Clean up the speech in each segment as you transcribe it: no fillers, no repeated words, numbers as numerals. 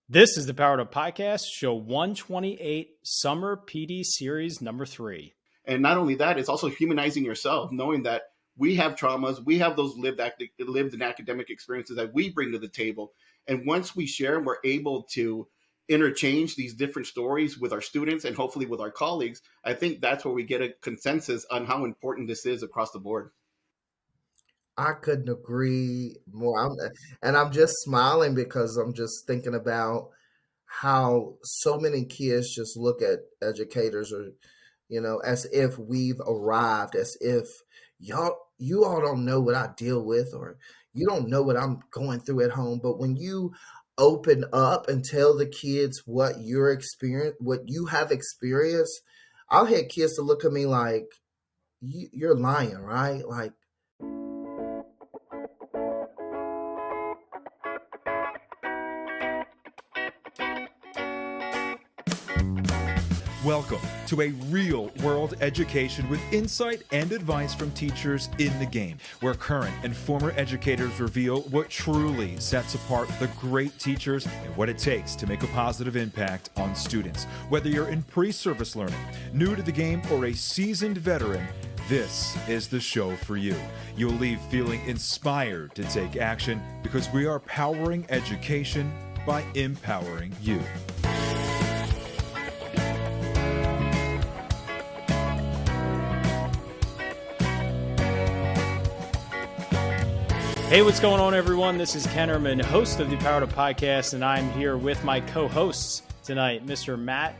This is the Powered Up Podcast, show 128, Summer PD Series number 3. And not only that, it's also humanizing yourself, knowing that we have traumas, we have those lived and academic experiences that we bring to the table. And once we share, we're able to interchange these different stories with our students and hopefully with our colleagues. I think that's where we get a consensus on how important this is across the board. I couldn't agree more. I'm just smiling because I'm just thinking about how so many kids just look at educators or, as if we've arrived, as if you all don't know what I deal with, or you don't know what I'm going through at home. But when you open up and tell the kids what what you have experienced, I'll have kids to look at me like, you're lying, right? Like, Welcome to a real-world education with insight and advice from teachers in the game, where current and former educators reveal what truly sets apart the great teachers and what it takes to make a positive impact on students. Whether you're in pre-service learning, new to the game, or a seasoned veteran, this is the show for you. You'll leave feeling inspired to take action because we are powering education by empowering you. Hey, what's going on, everyone? This is Ken Erman, host of the Powered Up Podcast, and I'm here with my co-hosts tonight, Mr. Matt,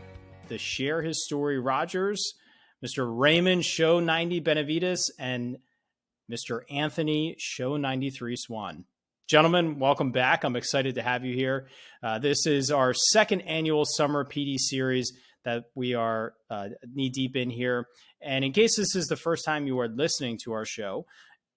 the Share His Story Rogers, Mr. Ramon, Show 90 Benavides, and Mr. Anthony, Show 93 Swann. Gentlemen, welcome back. I'm excited to have you here. This is our second annual Summer PD series that we are knee-deep in here. And in case this is the first time you are listening to our show,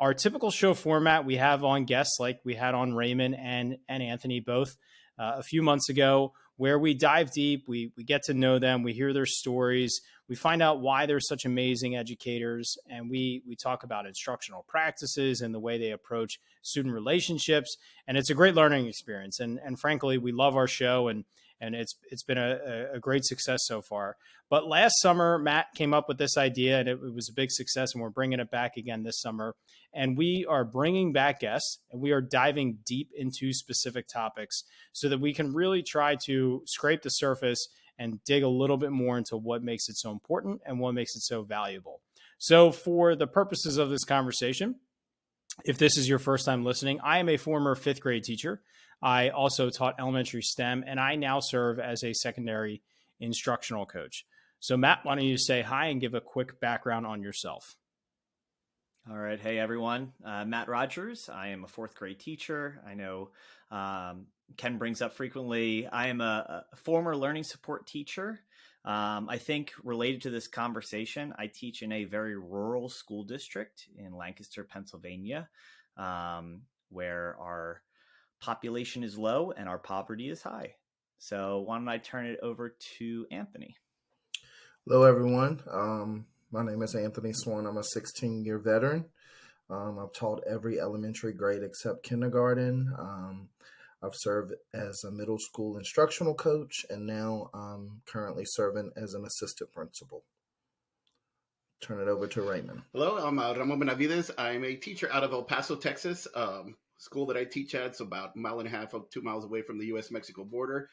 our typical show format, we have on guests like we had on Ramon and Anthony both a few months ago, where we dive deep, we get to know them, we hear their stories, we find out why they're such amazing educators, and we talk about instructional practices and the way they approach student relationships. And it's a great learning experience. And frankly, we love our show, and it's been a great success so far. But last summer, Matt came up with this idea, and it was a big success, and we're bringing it back again this summer. And we are bringing back guests, and we are diving deep into specific topics so that we can really try to scrape the surface and dig a little bit more into what makes it so important and what makes it so valuable. So for the purposes of this conversation, if this is your first time listening, I am a former fifth grade teacher. I also taught elementary STEM, and I now serve as a secondary instructional coach. So Matt, why don't you say hi and give a quick background on yourself? All right. Hey, everyone. Matt Rogers. I am a fourth grade teacher. I know Ken brings up frequently, I am a former learning support teacher. I think related to this conversation, I teach in a very rural school district in Lancaster, Pennsylvania, where our population is low and our poverty is high. So why don't I turn it over to Anthony? Hello, everyone. My name is Anthony Swann. I'm a 16-year veteran. I've taught every elementary grade except kindergarten. I've served as a middle school instructional coach, and now I'm currently serving as an assistant principal. Turn it over to Ramon. Hello, I'm Ramon Benavides. I'm a teacher out of El Paso, Texas. School that I teach at, it's about 1.5 miles up 2 miles away from the U.S.-Mexico border.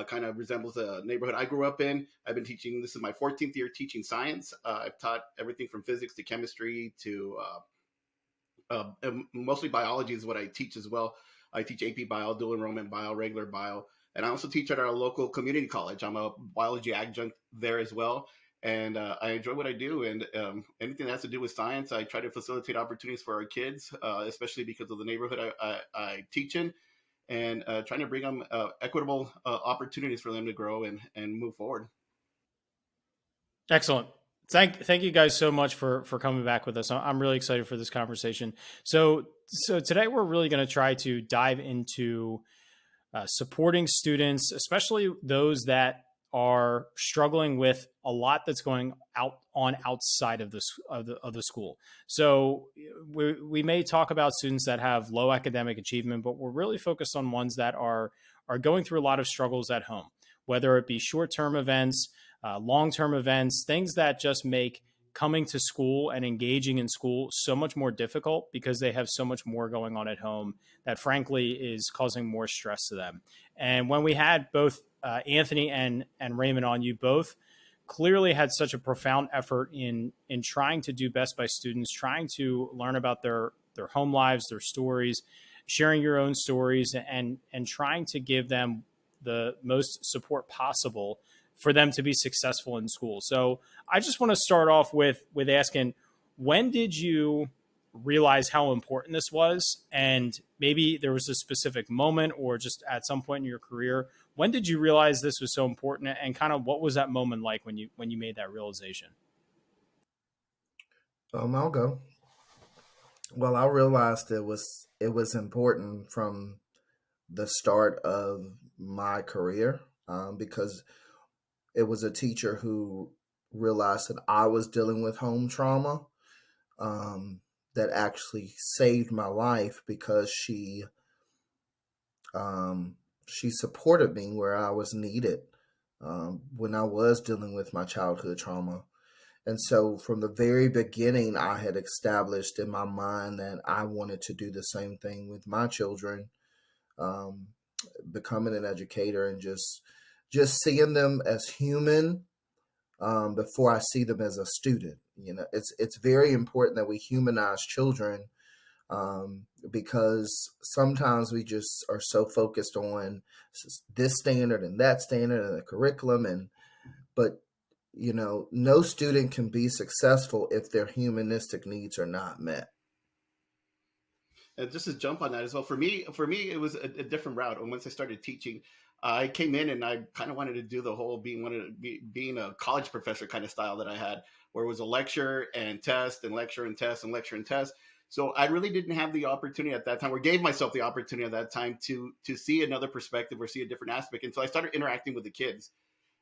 Kind of resembles the neighborhood I grew up in. I've been teaching, this is my 14th year teaching science. I've taught everything from physics to chemistry to mostly biology is what I teach as well. I teach AP Bio, dual enrollment bio, regular bio. And I also teach at our local community college. I'm a biology adjunct there as well. And I enjoy what I do. And anything that has to do with science, I try to facilitate opportunities for our kids, especially because of the neighborhood I teach in. And trying to bring them equitable opportunities for them to grow and move forward. Excellent. Thank you guys so much for coming back with us. I'm really excited for this conversation. So today we're really going to try to dive into supporting students, especially those that are struggling with a lot that's going outside of the school. So we may talk about students that have low academic achievement, but we're really focused on ones that are are going through a lot of struggles at home, whether it be short-term events, long-term events, things that just make coming to school and engaging in school so much more difficult because they have so much more going on at home that frankly is causing more stress to them. And when we had both Anthony and Raymond on, you both clearly had such a profound effort in trying to do best by students, trying to learn about their home lives, their stories, sharing your own stories, and trying to give them the most support possible for them to be successful in school. So I just want to start off with asking, when did you realize how important this was? And maybe there was a specific moment or just at some point in your career, when did you realize this was so important, and kind of what was that moment like when you made that realization? I'll go. Well, I realized it was important from the start of my career, because it was a teacher who realized that I was dealing with home trauma, that actually saved my life because she supported me where I was needed, when I was dealing with my childhood trauma. And so from the very beginning, I had established in my mind that I wanted to do the same thing with my children, um, becoming an educator and just seeing them as human, before I see them as a student. It's very important that we humanize children, because sometimes we just are so focused on this standard and that standard and the curriculum, but no student can be successful if their humanistic needs are not met. And just to jump on that as well, for me, it was a different route. And once I started teaching, I came in and I kind of wanted to do the whole being a college professor kind of style that I had, where it was a lecture and test and lecture and test and lecture and test. So I really didn't have the opportunity at that time, or gave myself the opportunity at that time to see another perspective or see a different aspect. And so I started interacting with the kids.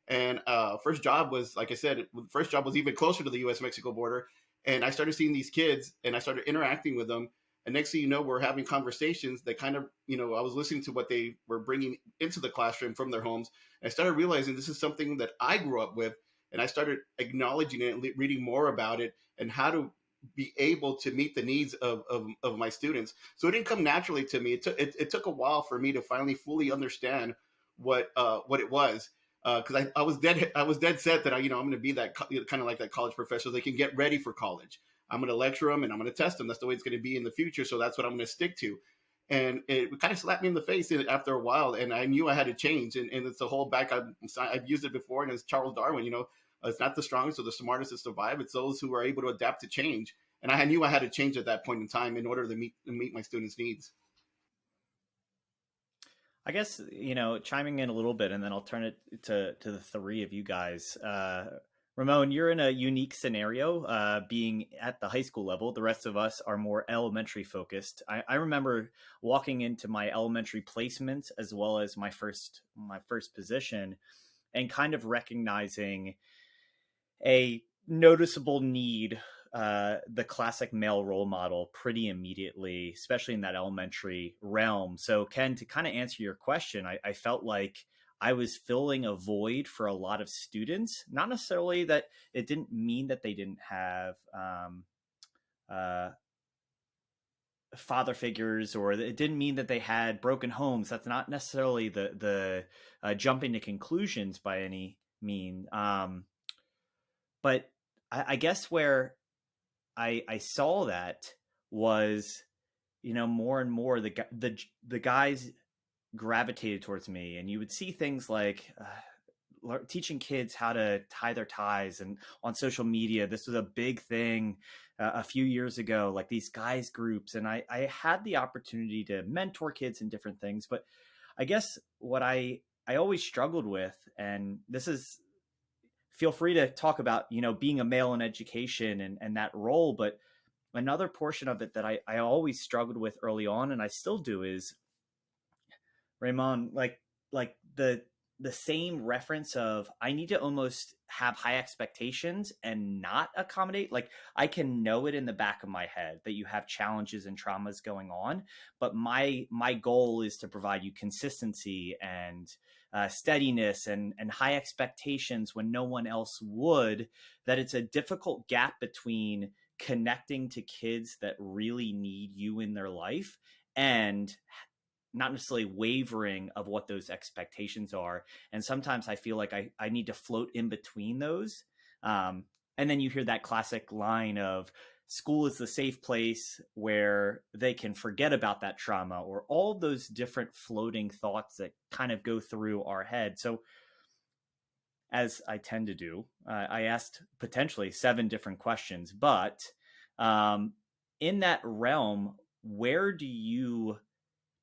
And first job was, like I said, first job was even closer to the U.S. Mexico border. And I started seeing these kids and I started interacting with them. And next thing you know, we're having conversations that kind of, I was listening to what they were bringing into the classroom from their homes. And I started realizing this is something that I grew up with. And I started acknowledging it and reading more about it and how to be able to meet the needs of my students. So it didn't come naturally to me. It took a while for me to finally fully understand what it was, because I was dead set that I'm going to be that kind of like that college professor. They can get ready for college. I'm going to lecture them and I'm going to test them. That's the way it's going to be in the future. So that's what I'm going to stick to. And it kind of slapped me in the face after a while, and I knew I had to change. And it's the whole back. I've used it before, and it's Charles Darwin. It's not the strongest or the smartest that survive. It's those who are able to adapt to change. And I knew I had to change at that point in time in order to meet my students' needs. I guess, chiming in a little bit, and then I'll turn it to the three of you guys. Ramon, you're in a unique scenario, being at the high school level. The rest of us are more elementary focused. I remember walking into my elementary placement as well as my first position, and kind of recognizing a noticeable need, the classic male role model, pretty immediately, especially in that elementary realm. So Ken, to kind of answer your question, I felt like I was filling a void for a lot of students. Not necessarily that it didn't mean that they didn't have father figures, or it didn't mean that they had broken homes. That's not necessarily the jumping to conclusions by any mean. But I guess where I saw that was, more and more the guys gravitated towards me, and you would see things like teaching kids how to tie their ties, and on social media, this was a big thing a few years ago, like these guys groups. And I had the opportunity to mentor kids in different things, but I guess what I always struggled with, and this is, feel free to talk about, being a male in education and that role. But another portion of it that I always struggled with early on, and I still do, is Ramon, like the the same reference of I need to almost have high expectations and not accommodate. Like I can know it in the back of my head that you have challenges and traumas going on, but my goal is to provide you consistency and steadiness and high expectations when no one else would. That it's a difficult gap between connecting to kids that really need you in their life and not necessarily wavering of what those expectations are. And sometimes I feel like I need to float in between those. And then you hear that classic line of school is the safe place where they can forget about that trauma, or all those different floating thoughts that kind of go through our head. So as I tend to do, I asked potentially 7 different questions, but in that realm, where do you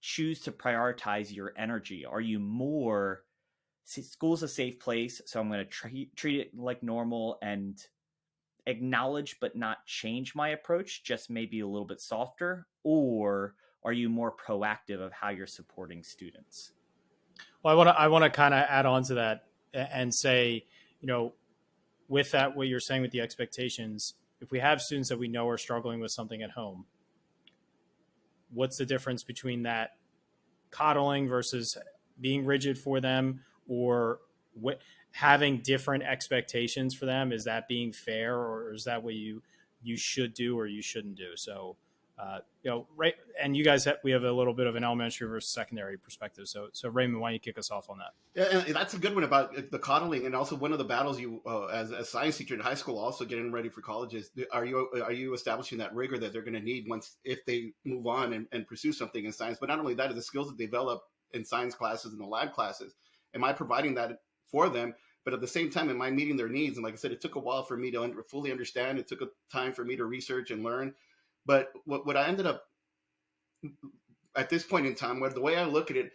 choose to prioritize your energy? Are you more school's a safe place, so I'm going to treat it like normal and acknowledge but not change my approach, just maybe a little bit softer? Or are you more proactive of how you're supporting students? Well, I want to kind of add on to that and say, with that, what you're saying with the expectations, if we have students that we know are struggling with something at home, what's the difference between that coddling versus being rigid for them, or having different expectations for them? Is that being fair, or is that what you should do or you shouldn't do? So, right. And you guys we have a little bit of an elementary versus secondary perspective. So Raymond, why don't you kick us off on that? Yeah, and that's a good one about the coddling, and also one of the battles you, as a science teacher in high school, also getting ready for colleges. Are you establishing that rigor that they're going to need if they move on and pursue something in science? But not only that, the skills that they develop in science classes and the lab classes, am I providing that for them? But at the same time, am I meeting their needs? And like I said, it took a while for me to fully understand. It took a time for me to research and learn. But what I ended up at this point in time, where the way I look at it,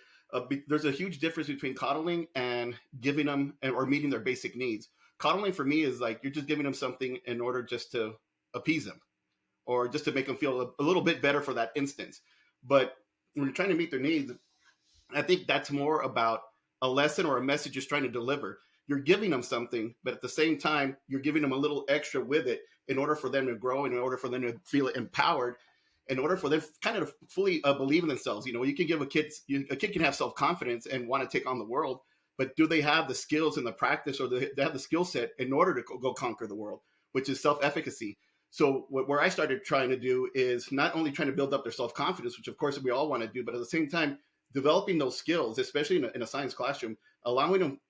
there's a huge difference between coddling and giving them or meeting their basic needs. Coddling for me is like you're just giving them something in order just to appease them or just to make them feel a little bit better for that instance. But when you're trying to meet their needs, I think that's more about a lesson or a message you're trying to deliver. You're giving them something, but at the same time, you're giving them a little extra with it in order for them to grow, and in order for them to feel empowered, in order for them kind of fully believe in themselves. You can give a kid can have self-confidence and want to take on the world, but do they have the skills and the practice, or they have the skill set in order to go conquer the world, which is self-efficacy. So where I started trying to do is not only trying to build up their self-confidence, which of course we all want to do, but at the same time, developing those skills, especially in a science classroom, allowing them,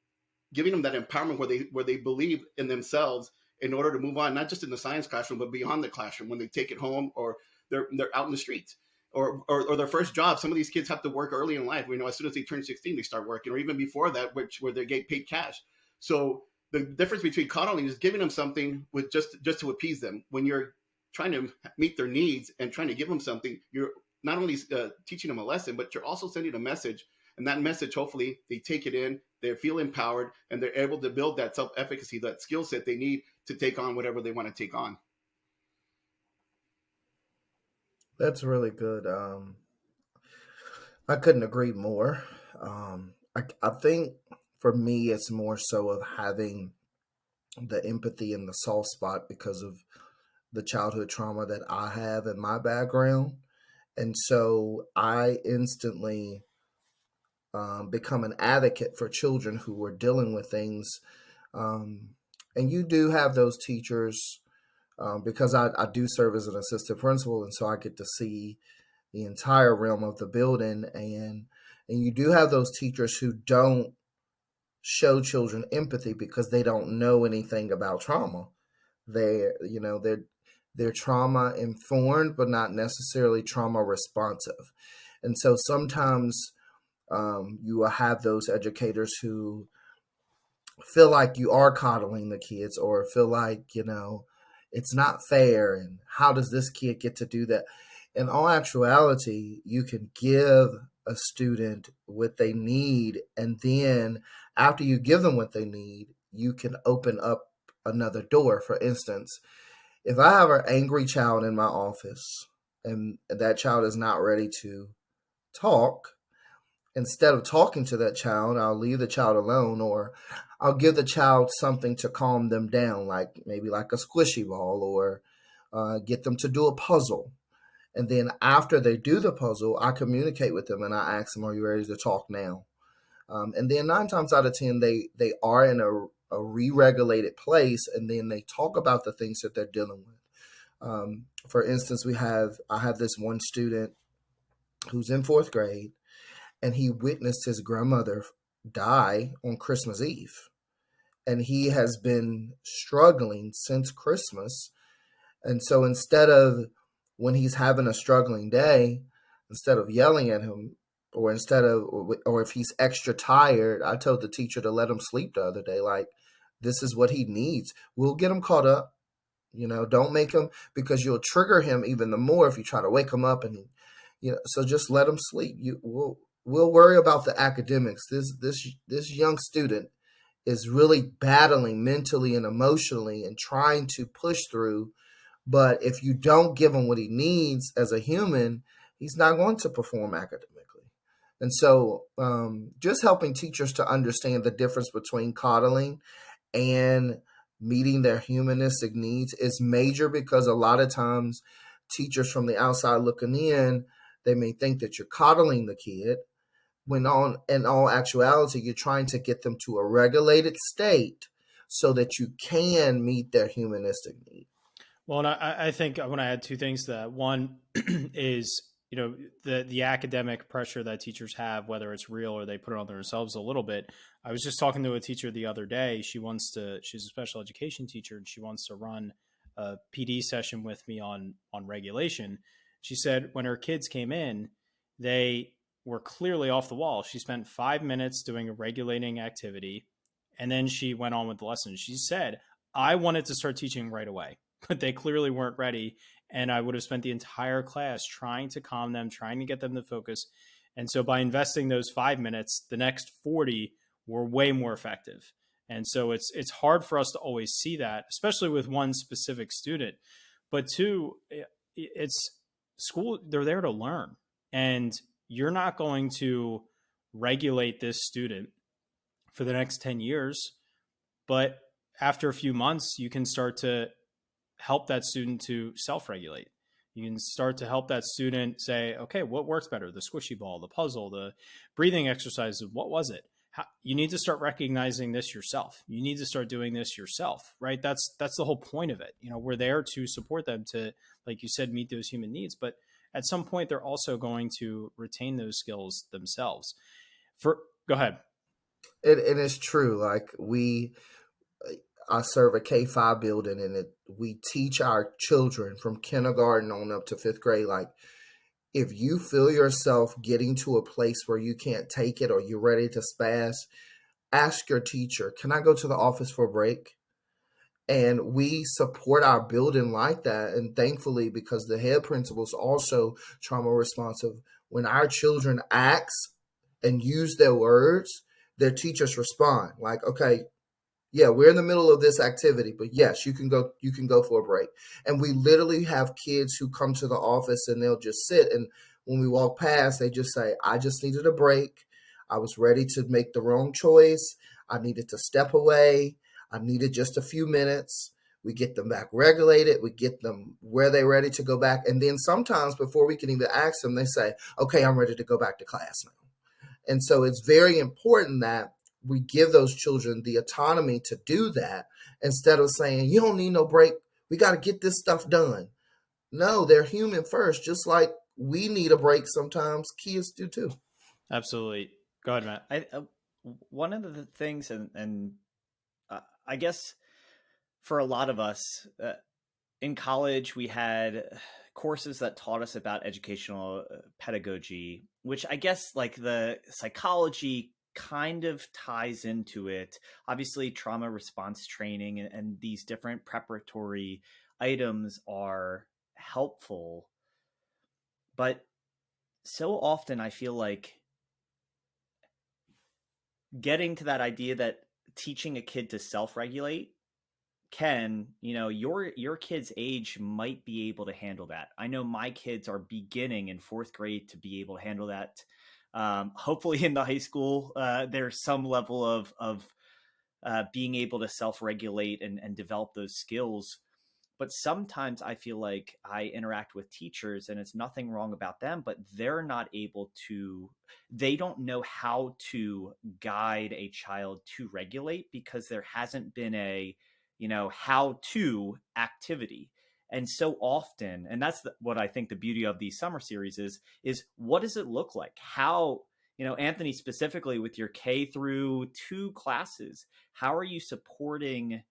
giving them that empowerment where they believe in themselves in order to move on, not just in the science classroom, but beyond the classroom when they take it home, or they're out in the streets, or their first job. Some of these kids have to work early in life. As soon as they turn 16, they start working, or even before that, where they get paid cash. So the difference between coddling is giving them something with just to appease them. When you're trying to meet their needs and trying to give them something, you're not only teaching them a lesson, but you're also sending a message. And that message, hopefully, they take it in, they feel empowered, and they're able to build that self-efficacy, that skill set they need to take on whatever they want to take on. That's really good. I couldn't agree more. I think for me, it's more so of having the empathy and the soft spot because of the childhood trauma that I have in my background. And so I instantly become an advocate for children who are dealing with things. And you do have those teachers because I do serve as an assistant principal, and so I get to see the entire realm of the building. And you do have those teachers who don't show children empathy because they don't know anything about trauma. They're trauma informed, but not necessarily trauma responsive. And so sometimes you will have those educators who feel like you are coddling the kids, or feel like, it's not fair. And how does this kid get to do that? In all actuality, you can give a student what they need. And then after you give them what they need, you can open up another door. For instance, if I have an angry child in my office and that child is not ready to talk, instead of talking to that child, I'll leave the child alone, or I'll give the child something to calm them down, like maybe like a squishy ball, or get them to do a puzzle. And then after they do the puzzle, I communicate with them and I ask them, "Are you ready to talk now?" And then 9 times out of 10, they are in a re-regulated place, and then they talk about the things that they're dealing with. For instance, I have this one student who's in 4th grade, and he witnessed his grandmother die on Christmas Eve. And he has been struggling since Christmas. And so instead of, when he's having a struggling day, instead of yelling at him, or if he's extra tired, I told the teacher to let him sleep the other day. Like, this is what he needs. We'll get him caught up. Don't make him, because you'll trigger him even the more if you try to wake him up, and so just let him sleep. We'll worry about the academics. This young student is really battling mentally and emotionally and trying to push through. But if you don't give him what he needs as a human, he's not going to perform academically. And so just helping teachers to understand the difference between coddling and meeting their humanistic needs is major, because a lot of times teachers from the outside looking in, they may think that you're coddling the kid, when in all actuality, you're trying to get them to a regulated state so that you can meet their humanistic needs. Well, and I think I want to add two things to that. One is, the academic pressure that teachers have, whether it's real or they put it on themselves a little bit. I was just talking to a teacher the other day. She's a special education teacher, and she wants to run a PD session with me on regulation. She said when her kids came in, they were clearly off the wall. She spent 5 minutes doing a regulating activity, and then she went on with the lesson. She said, I wanted to start teaching right away, but they clearly weren't ready. And I would have spent the entire class trying to calm them, trying to get them to focus. And so by investing those 5 minutes, the next 40 were way more effective. And so it's hard for us to always see that, especially with one specific student. But two, it's school, they're there to learn. And you're not going to regulate this student for the next 10 years. But after a few months, you can start to help that student to self-regulate. You can start to help that student say, okay, what works better? The squishy ball, the puzzle, the breathing exercises. What was it? You need to start recognizing this yourself. You need to start doing this yourself, right? That's the whole point of it. We're there to support them to, like you said, meet those human needs. But at some point, they're also going to retain those skills themselves. Go ahead. It is true. Like I serve a K-5 building, and we teach our children from kindergarten on up to 5th grade. Like, if you feel yourself getting to a place where you can't take it or you're ready to spaz, ask your teacher, can I go to the office for a break? And we support our building like that. And thankfully, because the head principal is also trauma responsive, when our children ask and use their words, their teachers respond like, okay, yeah, we're in the middle of this activity, but yes, you can go for a break. And we literally have kids who come to the office and they'll just sit. And when we walk past, they just say, I just needed a break. I was ready to make the wrong choice. I needed to step away. I needed just a few minutes. We get them back regulated. We get them where they're ready to go back. And then sometimes before we can even ask them, they say, okay, I'm ready to go back to class now. And so it's very important that we give those children the autonomy to do that, instead of saying, you don't need no break. We got to get this stuff done. No, they're human first. Just like we need a break sometimes, kids do too. Absolutely. Go ahead, Matt. One of the things, and I guess for a lot of us in college, we had courses that taught us about educational pedagogy, which I guess like the psychology kind of ties into it. Obviously, trauma response training and these different preparatory items are helpful. But so often I feel like getting to that idea that teaching a kid to self-regulate your kid's age might be able to handle that. I know my kids are beginning in 4th grade to be able to handle that. Hopefully in the high school, there's some level of being able to self-regulate and develop those skills. But sometimes I feel like I interact with teachers and it's nothing wrong about them, but they're not able to, they don't know how to guide a child to regulate because there hasn't been a, how to activity. And so often, and that's what I think the beauty of these summer series is what does it look like? How, Anthony, specifically with your K-2 classes, how are you supporting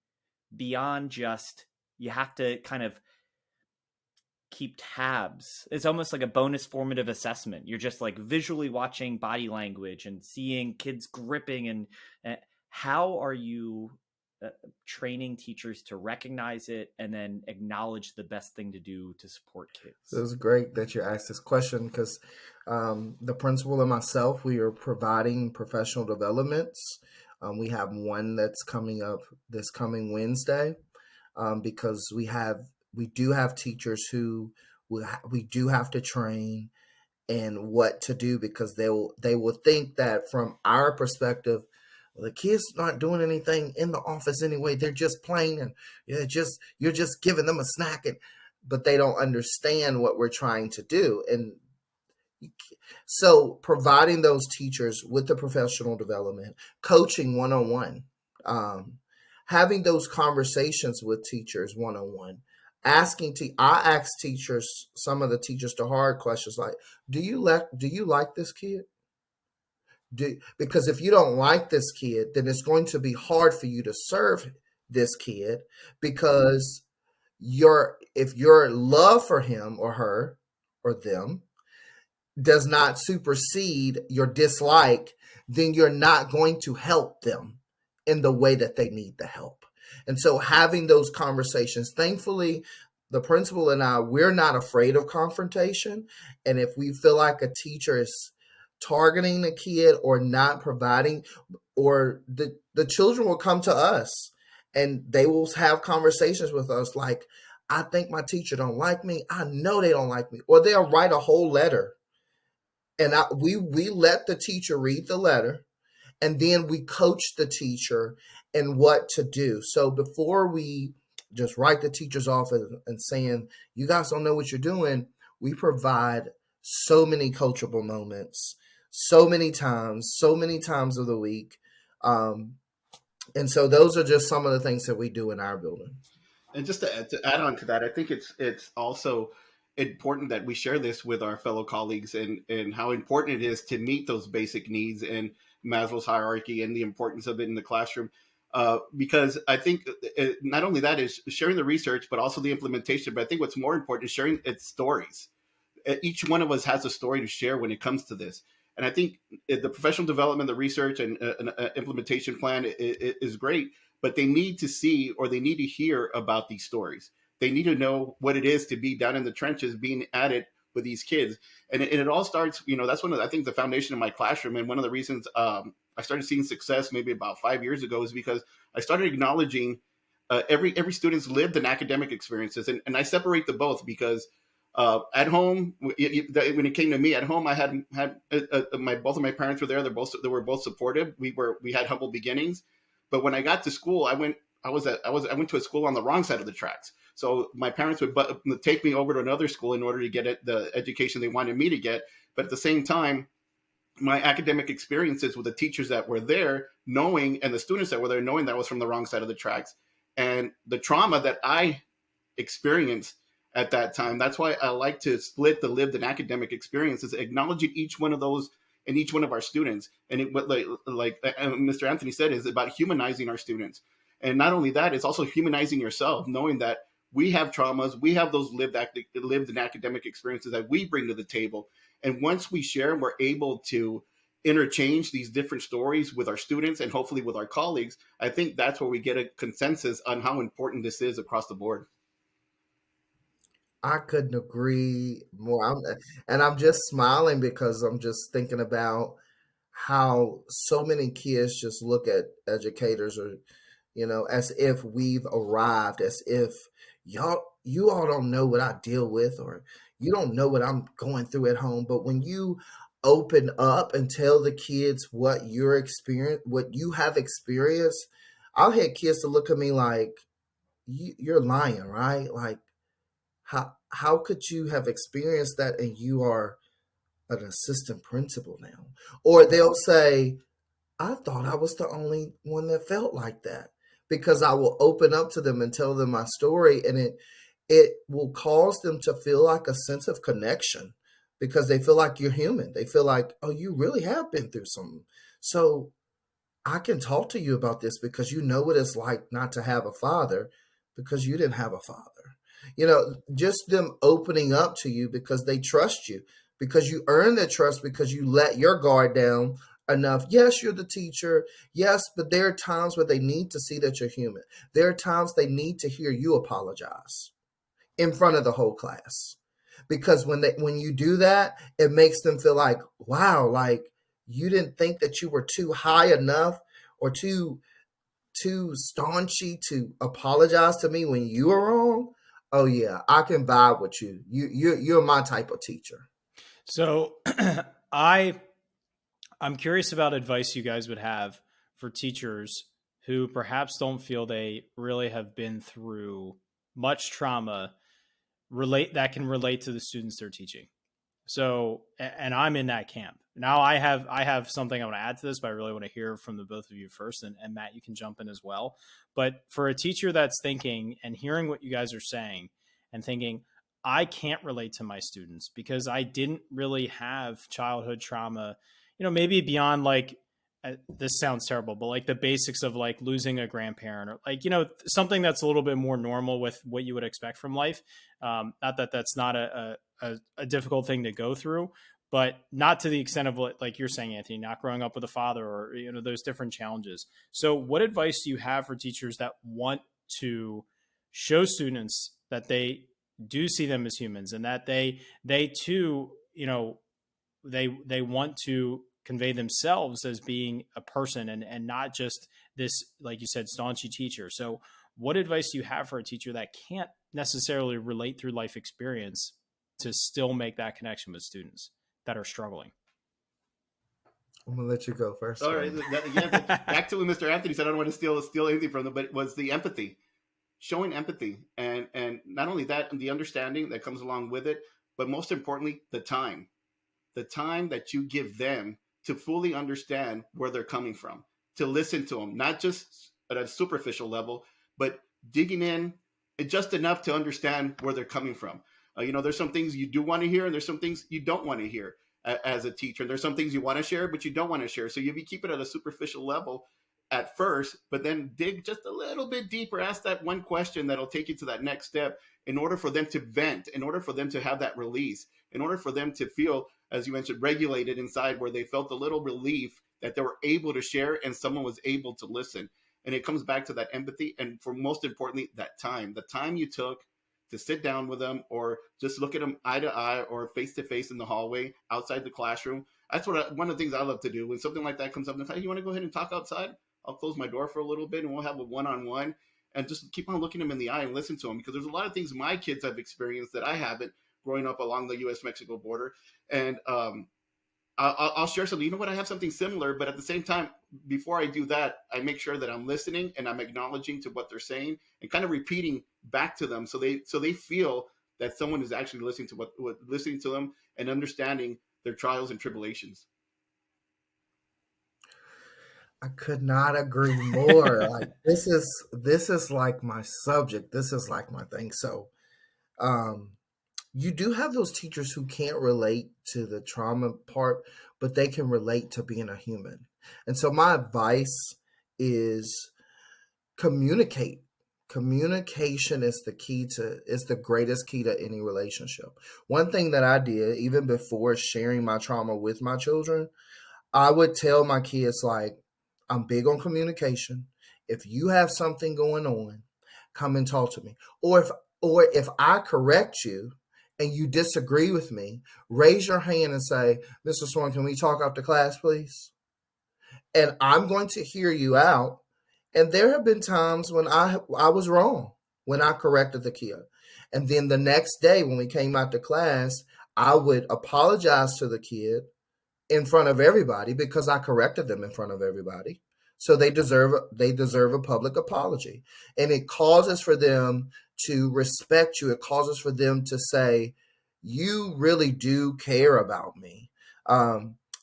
beyond just, you have to kind of keep tabs? It's almost like a bonus formative assessment. You're just like visually watching body language and seeing kids gripping. And how are you training teachers to recognize it and then acknowledge the best thing to do to support kids? It was great that you asked this question because the principal and myself, we are providing professional developments. We have one that's coming up this coming Wednesday. Because we do have teachers who we do have to train and what to do, because they will think that from our perspective, well, the kids aren't doing anything in the office anyway. They're just playing, and you're just giving them a snack, but they don't understand what we're trying to do. And so providing those teachers with the professional development, coaching one-on-one, having those conversations with teachers one-on-one, I ask teachers, some of the teachers, the hard questions like, do you like this kid? Because if you don't like this kid, then it's going to be hard for you to serve this kid, because if your love for him or her or them does not supersede your dislike, then you're not going to help them in the way that they need the help. And so having those conversations, thankfully, the principal and I, we're not afraid of confrontation. And if we feel like a teacher is targeting the kid or not providing, or the children will come to us and they will have conversations with us like, I think my teacher don't like me. I know they don't like me. Or they'll write a whole letter. And we let the teacher read the letter, and then we coach the teacher in what to do. So before we just write the teachers off and saying, you guys don't know what you're doing, we provide so many coachable moments, so many times of the week. And so those are just some of the things that we do in our building. And just to add on to that, I think it's also important that we share this with our fellow colleagues, and how important it is to meet those basic needs and Maslow's hierarchy and the importance of it in the classroom. Because I think not only that is sharing the research, but also the implementation. But I think what's more important is sharing its stories. Each one of us has a story to share when it comes to this. And I think the professional development, the research, and an implementation plan is great, but they need to see, or they need to hear about these stories. They need to know what it is to be down in the trenches, being at it with these kids. And it all starts, that's I think the foundation of my classroom. And one of the reasons I started seeing success maybe about 5 years ago is because I started acknowledging every student's lived and academic experiences. And I separate the both, because at home, when it came to me at home, I had both of my parents were there. They were both supportive. We had humble beginnings, but when I got to school, I went to a school on the wrong side of the tracks. So my parents would take me over to another school in order to get the education they wanted me to get. But at the same time, my academic experiences with the teachers that were there, knowing, and the students that were there, knowing that I was from the wrong side of the tracks, and the trauma that I experienced at that time. That's why I like to split the lived and academic experiences, acknowledging each one of those and each one of our students. And like Mr. Anthony said, is about humanizing our students. And not only that, it's also humanizing yourself, knowing that we have traumas, we have those lived and academic experiences that we bring to the table. And once we share, we're able to interchange these different stories with our students and hopefully with our colleagues. I think that's where we get a consensus on how important this is across the board. I couldn't agree more. I'm just smiling because I'm just thinking about how so many kids just look at educators, or as if we've arrived, as if you all don't know what I deal with, or you don't know what I'm going through at home. But when you open up and tell the kids what what you have experienced, I'll have kids to look at me like, you're lying, right? Like, how could you have experienced that and you are an assistant principal now? Or they'll say, I thought I was the only one that felt like that, because I will open up to them and tell them my story, and it will cause them to feel like a sense of connection, because they feel like you're human. They feel like, oh, you really have been through something. So I can talk to you about this because you know what it's like not to have a father, because you didn't have a father. Just them opening up to you because they trust you, because you earn their trust, because you let your guard down enough. Yes, you're the teacher. Yes, but there are times where they need to see that you're human. There are times they need to hear you apologize in front of the whole class. Because when you do that, it makes them feel like, wow, like you didn't think that you were too high enough or too staunchy to apologize to me when you were wrong. Oh yeah, I can vibe with you. You're my type of teacher. So I'm curious about advice you guys would have for teachers who perhaps don't feel they really have been through much trauma that can relate to the students they're teaching. So, and I'm in that camp. Now I have something I want to add to this, but I really want to hear from the both of you first, and Matt, you can jump in as well. But for a teacher that's thinking and hearing what you guys are saying and thinking, I can't relate to my students because I didn't really have childhood trauma, maybe beyond like, this sounds terrible, but like the basics of like losing a grandparent, or like, something that's a little bit more normal with what you would expect from life. Not that that's not a difficult thing to go through, but not to the extent of what, like you're saying, Anthony, not growing up with a father, or, those different challenges. So what advice do you have for teachers that want to show students that they do see them as humans, and that they too, they want to convey themselves as being a person, and not just this, like you said, staunchy teacher? So what advice do you have for a teacher that can't necessarily relate through life experience to still make that connection with students that are struggling? I'm gonna let you go first. All right. Back to what Mr. Anthony said. I don't want to steal anything from them, but it was the empathy, showing empathy, and not only that, and the understanding that comes along with it, but most importantly, the time that you give them to fully understand where they're coming from, to listen to them, not just at a superficial level, but digging in just enough to understand where they're coming from. There's some things you do want to hear, and there's some things you don't want to hear as a teacher. There's some things you want to share, but you don't want to share. So you keep it at a superficial level at first, but then dig just a little bit deeper. Ask that one question that'll take you to that next step, in order for them to vent, in order for them to have that release, in order for them to feel, as you mentioned, regulated inside, where they felt a little relief that they were able to share and someone was able to listen. And it comes back to that empathy. And for most importantly, the time you took to sit down with them, or just look at them eye to eye or face to face in the hallway outside the classroom. That's one of the things I love to do. When something like that comes up, hey, you want to go ahead and talk outside? I'll close my door for a little bit and we'll have a one-on-one, and just keep on looking them in the eye and listen to them, because there's a lot of things my kids have experienced that I haven't, growing up along the U.S.-Mexico border. And I'll share something. You know what? I have something similar, but at the same time, before I do that, I make sure that I'm listening and I'm acknowledging to what they're saying and kind of repeating back to them, so they feel that someone is actually listening to listening to them and understanding their trials and tribulations. I could not agree more. Like this is like my subject. This is like my thing. So, you do have those teachers who can't relate to the trauma part, but they can relate to being a human. And so my advice is communicate. Communication is the greatest key to any relationship. One thing that I did, even before sharing my trauma with my children, I would tell my kids, like, I'm big on communication. If you have something going on, come and talk to me. Or if I correct you and you disagree with me, raise your hand and say, Mr. Swann, can we talk after class, please? And I'm going to hear you out. And there have been times when I was wrong, when I corrected the kid. And then the next day when we came out to class, I would apologize to the kid in front of everybody because I corrected them in front of everybody. So they deserve a public apology. And it causes for them to respect you. It causes for them to say, you really do care about me.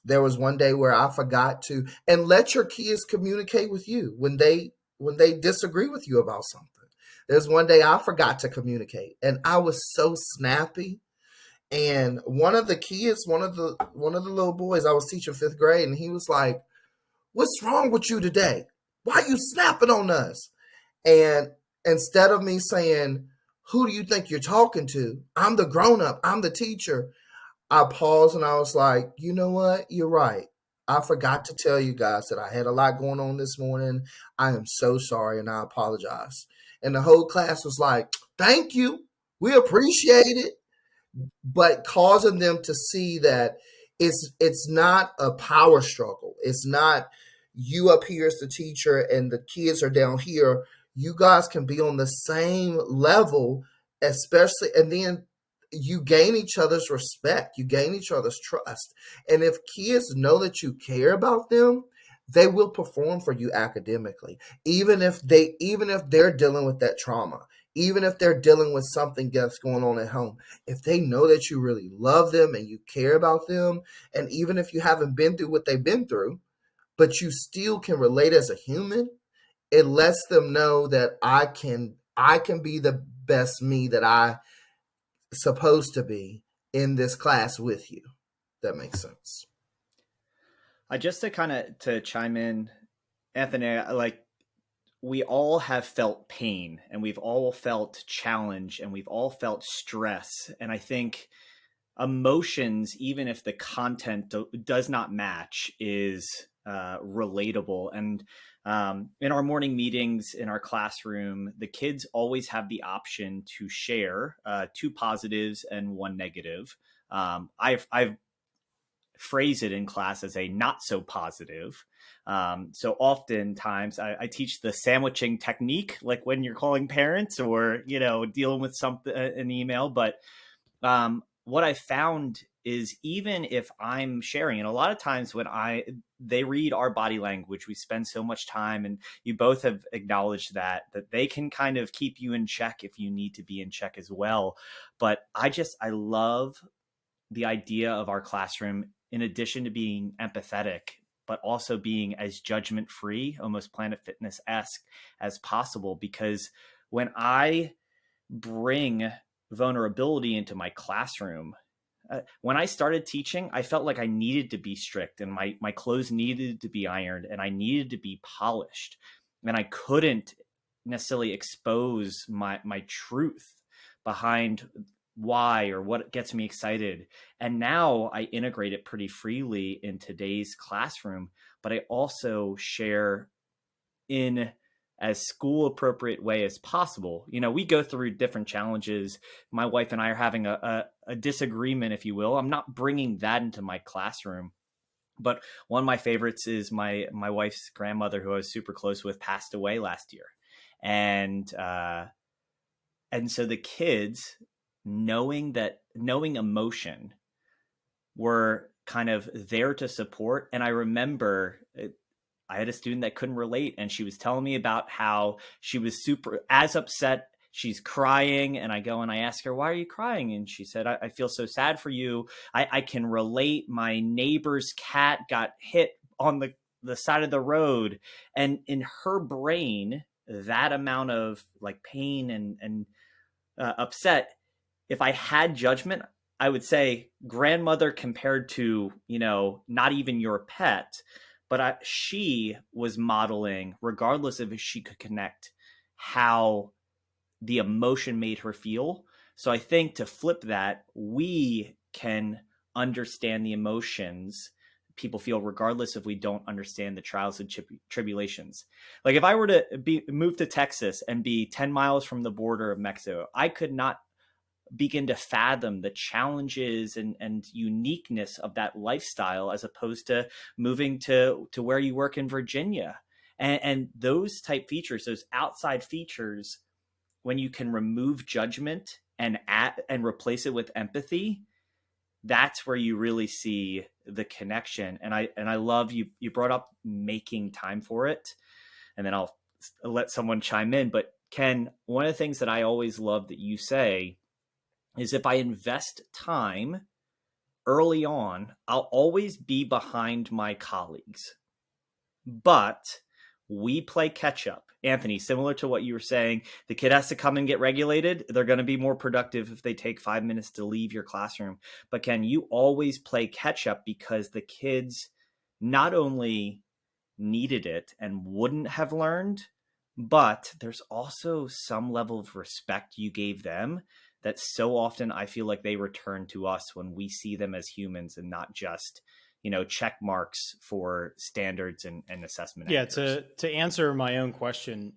There was one day where I forgot to, and let your kids communicate with you when they disagree with you about something. There's one day I forgot to communicate, and I was so snappy. And one of the kids, one of the little boys, I was teaching 5th grade, and he was like, "What's wrong with you today? Why are you snapping on us?" And instead of me saying, "Who do you think you're talking to? I'm the grown up. I'm the teacher," I paused and I was like, "You know what? You're right. I forgot to tell you guys that I had a lot going on this morning. I am so sorry and I apologize." And the whole class was like, "Thank you. We appreciate it." But causing them to see that it's not a power struggle. It's not you up here as the teacher and the kids are down here. You guys can be on the same level, especially, and then you gain each other's respect, you gain each other's trust. And if kids know that you care about them, they will perform for you academically, even if they're dealing with that trauma, even if they're dealing with something that's going on at home. If they know that you really love them and you care about them, and even if you haven't been through what they've been through, but you still can relate as a human, it lets them know that I can be the best me that I supposed to be in this class with you. That makes sense. Just to chime in, Anthony, like, we all have felt pain and we've all felt challenge and we've all felt stress. And I think emotions, even if the content does not match, is relatable. And in our morning meetings in our classroom, the kids always have the option to share 2 positives and 1 negative. I've phrase it in class as a not so positive. So oftentimes I teach the sandwiching technique, like when you're calling parents or, dealing with something, an email. But what I found is, even if I'm sharing, and a lot of times when they read our body language, we spend so much time, and you both have acknowledged that they can kind of keep you in check if you need to be in check as well. But I love the idea of our classroom, in addition to being empathetic, but also being as judgment-free, almost Planet Fitness-esque as possible. Because when I bring vulnerability into my classroom, when I started teaching, I felt like I needed to be strict, and my clothes needed to be ironed, and I needed to be polished. And I couldn't necessarily expose my truth behind why or what gets me excited. And now I integrate it pretty freely in today's classroom, but I also share in as school appropriate way as possible. We go through different challenges. My wife and I are having a disagreement, if you will. I'm not bringing that into my classroom. But one of my favorites is my wife's grandmother, who I was super close with, passed away last year. And so the kids, knowing emotion, were kind of there to support. And I remember I had a student that couldn't relate, and she was telling me about how she was super as upset. She's crying, and I go and I ask her, "Why are you crying?" And she said, I feel so sad for you. I can relate. My neighbor's cat got hit on the side of the road. And in her brain, that amount of like pain and upset, if I had judgment, I would say grandmother compared to, not even your pet. But she was modeling, regardless of if she could connect, how the emotion made her feel. So I think, to flip that, we can understand the emotions people feel, regardless if we don't understand the trials and tribulations. Like, if I were to move to Texas and be 10 miles from the border of Mexico, I could not begin to fathom the challenges and uniqueness of that lifestyle, as opposed to moving to where you work in Virginia. And those type features, those outside features, when you can remove judgment and replace it with empathy, that's where you really see the connection. And I love you brought up making time for it, and then I'll let someone chime in. But Ken, one of the things that I always love that you say is, if I invest time early on, I'll always be behind my colleagues, but we play catch up. Anthony, similar to what you were saying, the kid has to come and get regulated. They're going to be more productive if they take 5 minutes to leave your classroom. But Ken, you always play catch up, because the kids not only needed it and wouldn't have learned, but there's also some level of respect you gave them that so often I feel like they return to us when we see them as humans and not just, check marks for standards and assessment. Yeah. To answer my own question,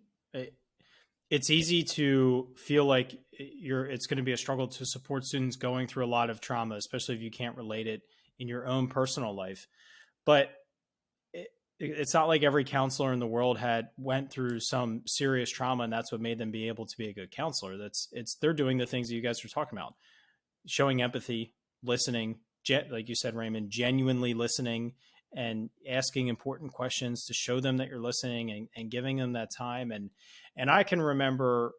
it's easy to feel like it's going to be a struggle to support students going through a lot of trauma, especially if you can't relate it in your own personal life. But it's not like every counselor in the world went through some serious trauma, and that's what made them be able to be a good counselor. They're doing the things that you guys are talking about, showing empathy, listening, like you said, Raymond, genuinely listening and asking important questions to show them that you're listening, and giving them that time. And I can remember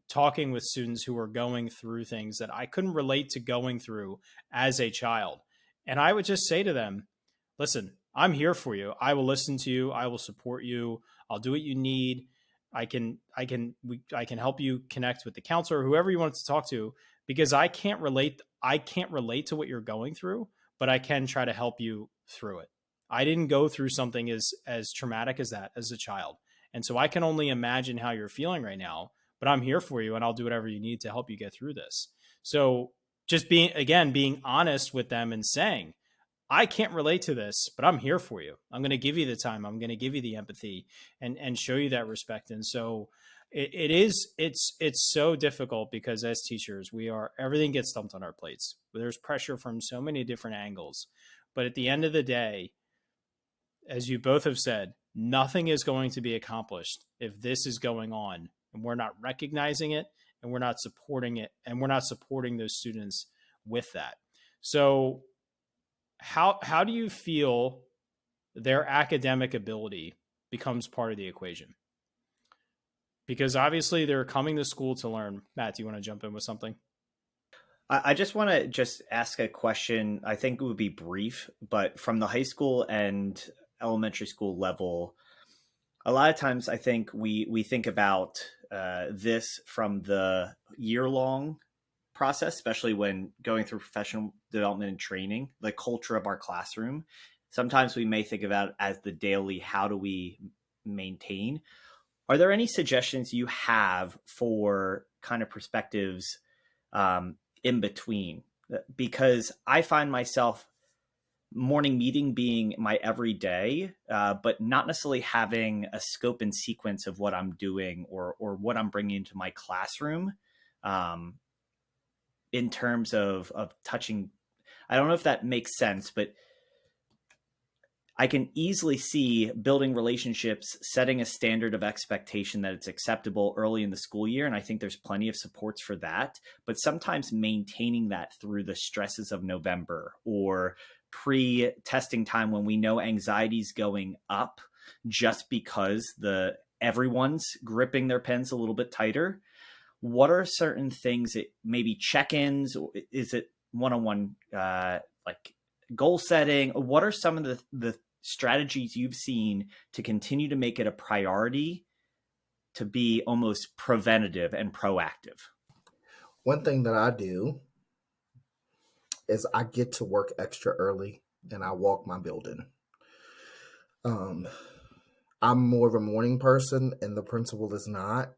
talking with students who were going through things that I couldn't relate to going through as a child. And I would just say to them, listen, I'm here for you. I will listen to you. I will support you. I'll do what you need. I can help you connect with the counselor, whoever you want to talk to, because I can't relate to what you're going through, but I can try to help you through it. I didn't go through something as traumatic as that as a child. And so I can only imagine how you're feeling right now, but I'm here for you, and I'll do whatever you need to help you get through this. So just being honest with them and saying, I can't relate to this, but I'm here for you. I'm going to give you the time. I'm going to give you the empathy and show you that respect. And so it's so difficult, because as teachers, everything gets dumped on our plates. There's pressure from so many different angles. But at the end of the day, as you both have said, nothing is going to be accomplished if this is going on and we're not recognizing it, and we're not supporting it, and we're not supporting those students with that. So how do you feel their academic ability becomes part of the equation? Because obviously they're coming to school to learn. Matt, do you want to jump in with something? I just want to ask a question. I think it would be brief, but from the high school and elementary school level, a lot of times I think we think about this from the year-long process, especially when going through professional development and training, the culture of our classroom. Sometimes we may think about it as the daily, how do we maintain? Are there any suggestions you have for kind of perspectives in between? Because I find myself morning meeting being my everyday, but not necessarily having a scope and sequence of what I'm doing or what I'm bringing into my classroom. In terms of touching, I don't know if that makes sense, but I can easily see building relationships, setting a standard of expectation that it's acceptable early in the school year. And I think there's plenty of supports for that, but sometimes maintaining that through the stresses of November or pre-testing time when we know anxiety's going up just because everyone's gripping their pens a little bit tighter. What are certain things that maybe check-ins? Is it one-on-one like goal setting? What are some of the strategies you've seen to continue to make it a priority to be almost preventative and proactive? One thing that I do is I get to work extra early and I walk my building. I'm more of a morning person and the principal is not.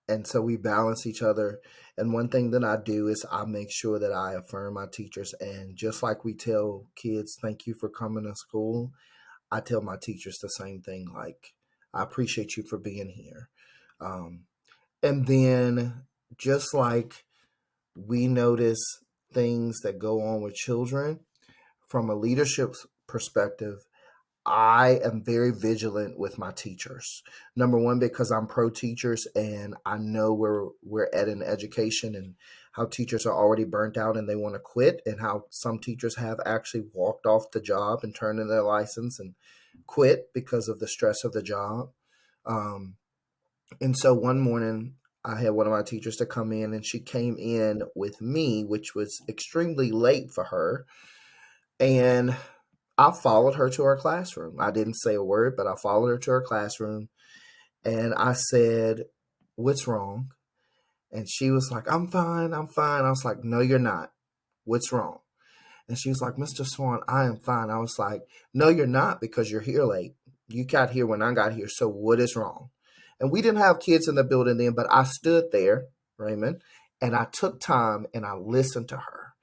And so we balance each other. And one thing that I do is I make sure that I affirm my teachers. And just like we tell kids, thank you for coming to school, I tell my teachers the same thing. Like, I appreciate you for being here. And then just like we notice things that go on with children, from a leadership perspective, I am very vigilant with my teachers. Number one, because I'm pro teachers and I know where we're at in education and how teachers are already burnt out and they want to quit, and how some teachers have actually walked off the job and turned in their license and quit because of the stress of the job. Um, and so one morning, I had one of my teachers to come in, and she came in with me, which was extremely late for her. And I followed her to her classroom. I didn't say a word, but I followed her to her classroom, and I said, "What's wrong?" And she was like, "I'm fine, I'm fine." I was like, "No, you're not. What's wrong?" And she was like, "Mr. Swann, I am fine." I was like, "No, you're not, because you're here late. You got here when I got here. So what is wrong?" And we didn't have kids in the building then, but I stood there, Raymond, and I took time and I listened to her.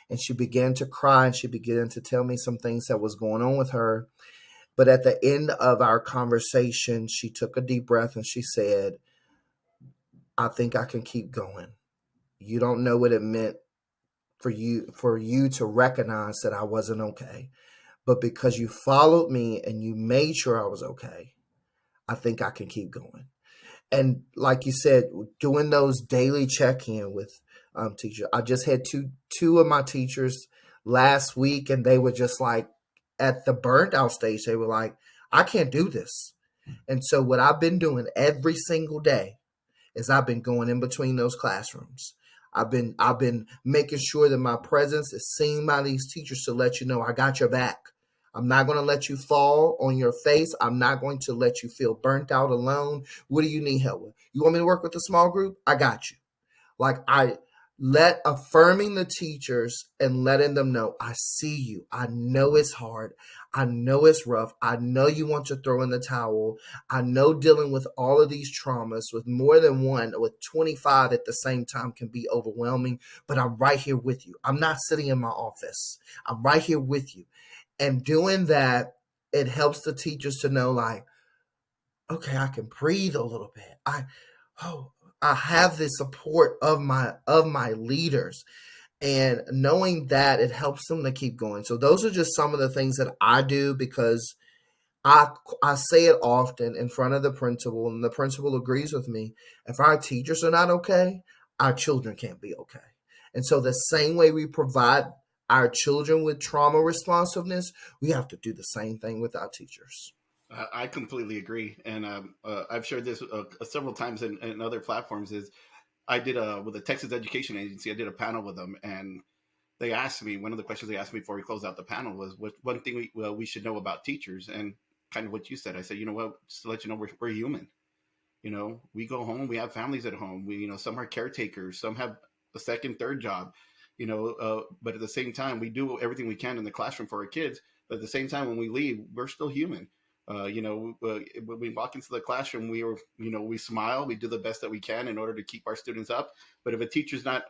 And she began to cry, and she began to tell me some things that was going on with her. But at the end of our conversation, she took a deep breath and she said, "I think I can keep going. You don't know what it meant for you to recognize that I wasn't okay. But because you followed me and you made sure I was okay, I think I can keep going." And like you said, doing those daily check-in with teachers. I just had two of my teachers last week, and they were just like at the burnt out stage. They were like, "I can't do this." And so what I've been doing every single day is I've been going in between those classrooms. I've been making sure that my presence is seen by these teachers to let you know I got your back. I'm not going to let you fall on your face. I'm not going to let you feel burnt out alone. What do you need help with? You want me to work with a small group? I got you. Like, I let affirming the teachers and letting them know, I see you. I know it's hard. I know it's rough. I know you want to throw in the towel. I know dealing with all of these traumas with more than one, with 25 at the same time, can be overwhelming, but I'm right here with you. I'm not sitting in my office. I'm right here with you. And doing that, it helps the teachers to know, like, okay, I can breathe a little bit. Oh, I have the support of my leaders, and knowing that, it helps them to keep going. So those are just some of the things that I do, because I I say it often in front of the principal, and the principal agrees with me. If our teachers are not okay, our children can't be okay. And so the same way we provide our children with trauma responsiveness, we have to do the same thing with our teachers. I completely agree, and I've shared this several times in other platforms. Is I did with the Texas Education Agency. I did a panel with them, and they asked me, one of the questions they asked me before we closed out the panel was, what one thing we should know about teachers, and kind of what you said. I said, you know what, just to let you know, we're human. You know, we go home, we have families at home. We, some are caretakers, some have a second, third job. But at the same time, we do everything we can in the classroom for our kids. But at the same time, when we leave, we're still human. When we walk into the classroom, we smile, we do the best that we can in order to keep our students up. But if a teacher's not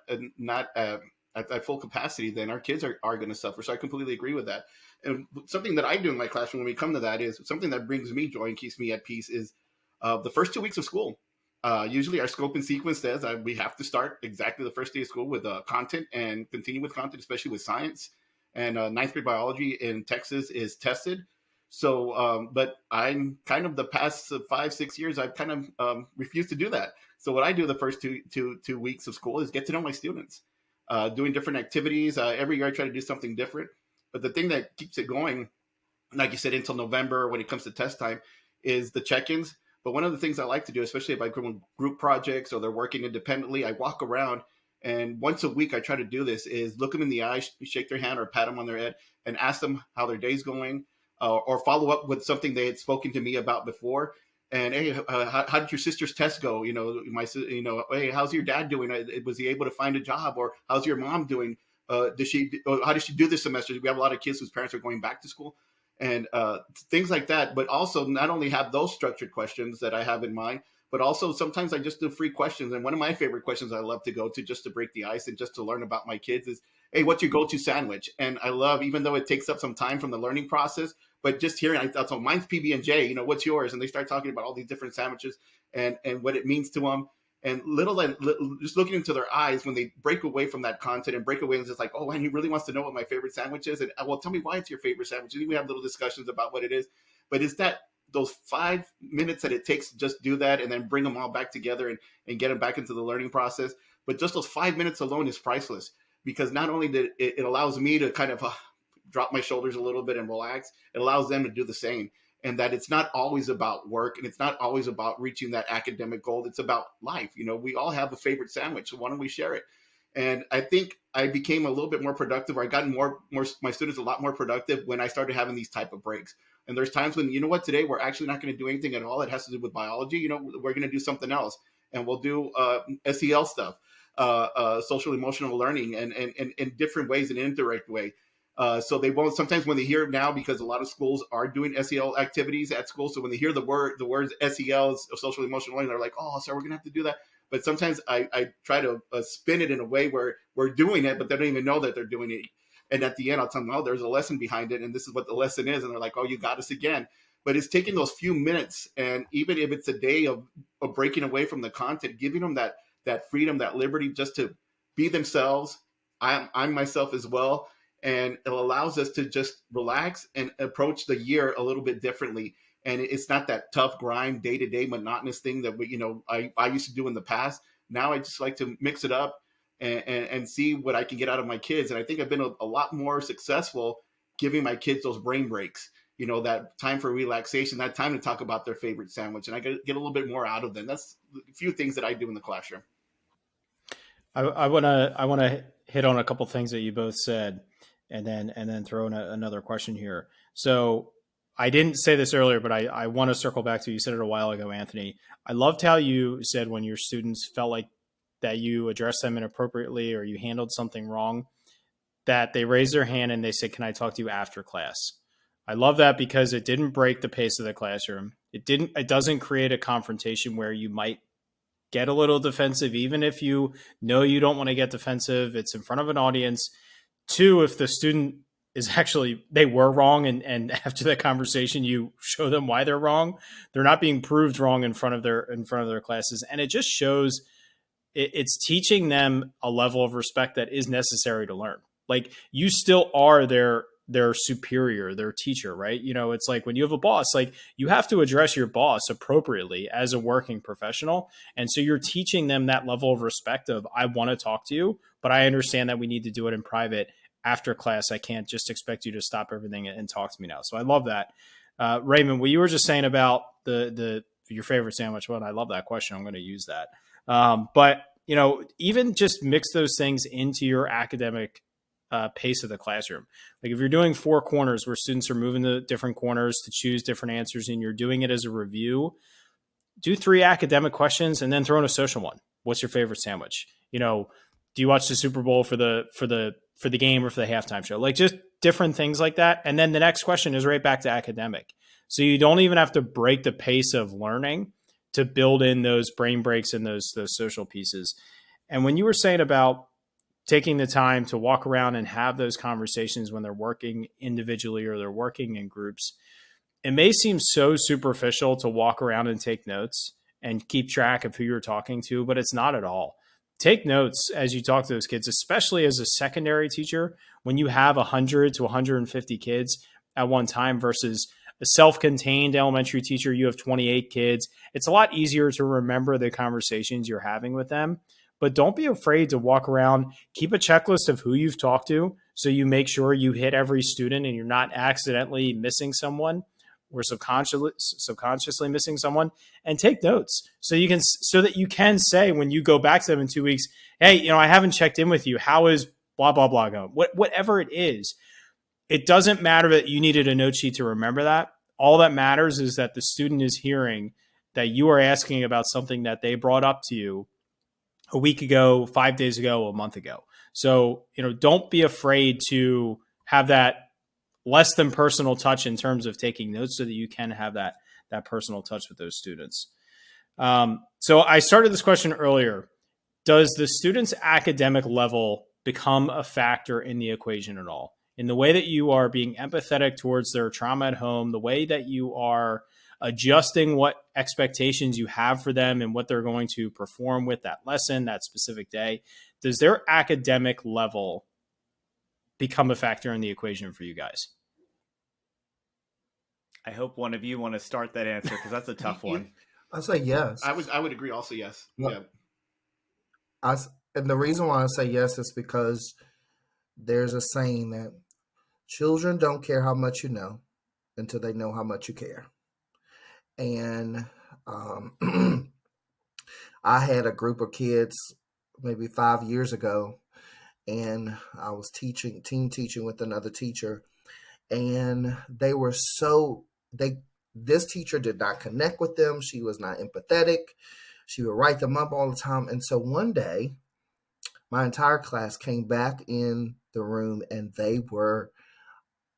at full capacity, then our kids are going to suffer. So I completely agree with that. And something that I do in my classroom when we come to that is something that brings me joy and keeps me at peace is the first 2 weeks of school. Usually our scope and sequence says we have to start exactly the first day of school with content and continue with content, especially with science. And ninth grade biology in Texas is tested. So, but I'm kind of the past 5-6 years, I've kind of refused to do that. So what I do the first two weeks of school is get to know my students, doing different activities. Every year I try to do something different. But the thing that keeps it going, like you said, until November when it comes to test time, is the check-ins. But one of the things I like to do, especially if I do group projects or they're working independently, I walk around, and once a week I try to do this, is look them in the eye, shake their hand or pat them on their head, and ask them how their day's going, or follow up with something they had spoken to me about before. And hey, how did your sister's test go? Hey, how's your dad doing? Was he able to find a job? Or how's your mom doing? How did she do this semester? We have a lot of kids whose parents are going back to school, and things like that. But also not only have those structured questions that I have in mind, but also sometimes I just do free questions. And one of my favorite questions I love to go to just to break the ice and just to learn about my kids is, hey, what's your go-to sandwich? And I love, even though it takes up some time from the learning process, but just hearing, I thought, so mine's PB&J, what's yours? And they start talking about all these different sandwiches and what it means to them. And just looking into their eyes when they break away from that content and break away and just like, oh, and he really wants to know what my favorite sandwich is. And well, tell me why it's your favorite sandwich. And we have little discussions about what it is. But it's that those 5 minutes that it takes to just do that and then bring them all back together and get them back into the learning process. But just those 5 minutes alone is priceless, because not only did it allows me to kind of drop my shoulders a little bit and relax, it allows them to do the same. And that it's not always about work, and it's not always about reaching that academic goal. It's about life. We all have a favorite sandwich, so why don't we share it? And I think I became a little bit more productive, or I got more my students a lot more productive when I started having these type of breaks. And there's times when, today we're actually not going to do anything at all. It has to do with biology. We're going to do something else, and we'll do SEL stuff, social emotional learning, and in different ways, in an indirect way. So they won't, sometimes when they hear it now, because a lot of schools are doing SEL activities at school. So when they hear the words SEL, social emotional learning, they're like, oh, so we're going to have to do that. But sometimes I try to spin it in a way where we're doing it, but they don't even know that they're doing it. And at the end, I'll tell them, oh, there's a lesson behind it, and this is what the lesson is. And they're like, oh, you got us again. But it's taking those few minutes, and even if it's a day of breaking away from the content, giving them that freedom, that liberty, just to be themselves. I'm myself as well. And it allows us to just relax and approach the year a little bit differently. And it's not that tough grind, day-to-day monotonous thing that I used to do in the past. Now I just like to mix it up and see what I can get out of my kids. And I think I've been a lot more successful giving my kids those brain breaks, that time for relaxation, that time to talk about their favorite sandwich. And I get a little bit more out of them. That's a few things that I do in the classroom. I want to hit on a couple things that you both said, and then throw in another question here. So I didn't say this earlier, but I want to circle back to, you said it a while ago, Anthony. I loved how you said when your students felt like that you addressed them inappropriately or you handled something wrong, that they raised their hand and they said, can I talk to you after class? I love that, because it didn't break the pace of the classroom. It doesn't create a confrontation where you might get a little defensive, even if you know you don't want to get defensive. It's in front of an audience. 2, if the student is actually, they were wrong, and after that conversation, you show them why they're wrong. They're not being proved wrong in front of their classes. And it just shows it's teaching them a level of respect that is necessary to learn. Like, you still are their superior, their teacher, right? It's like when you have a boss, like, you have to address your boss appropriately as a working professional. And so you're teaching them that level of respect of, I want to talk to you, but I understand that we need to do it in private after class. I can't just expect you to stop everything and talk to me now. So I love that. Raymond, what you were just saying about your favorite sandwich, well, I love that question. I'm going to use that. But even just mix those things into your academic pace of the classroom. Like, if you're doing 4 corners where students are moving to different corners to choose different answers, and you're doing it as a review, do 3 academic questions and then throw in a social one. What's your favorite sandwich? Do you watch the Super Bowl for the game or for the halftime show? Like, just different things like that. And then the next question is right back to academic. So you don't even have to break the pace of learning to build in those brain breaks and those social pieces. And when you were saying about taking the time to walk around and have those conversations when they're working individually or they're working in groups, it may seem so superficial to walk around and take notes and keep track of who you're talking to, but it's not at all. Take notes as you talk to those kids, especially as a secondary teacher, when you have 100 to 150 kids at one time versus a self-contained elementary teacher, you have 28 kids. It's a lot easier to remember the conversations you're having with them. But don't be afraid to walk around, keep a checklist of who you've talked to, so you make sure you hit every student and you're not accidentally missing someone or subconsciously missing someone, and take notes so that you can say when you go back to them in 2 weeks, hey, I haven't checked in with you. How is blah, blah, blah going? Whatever it is, it doesn't matter that you needed a note sheet to remember that. All that matters is that the student is hearing that you are asking about something that they brought up to you a week ago, 5 days ago, a month ago. So, don't be afraid to have that less than personal touch in terms of taking notes so that you can have that personal touch with those students. So I started this question earlier. Does the student's academic level become a factor in the equation at all? In the way that you are being empathetic towards their trauma at home, the way that you are adjusting what expectations you have for them and what they're going to perform with that lesson, that specific day, does their academic level become a factor in the equation for you guys? I hope one of you want to start that answer, because that's a tough one. I say yes. I would agree also, yes. Yeah. And the reason why I say yes is because there's a saying that children don't care how much you know until they know how much you care. And I had a group of kids maybe 5 years ago, and I was team teaching with another teacher, and this teacher did not connect with them. She was not empathetic. She would write them up all the time. And so one day, my entire class came back in the room, and they were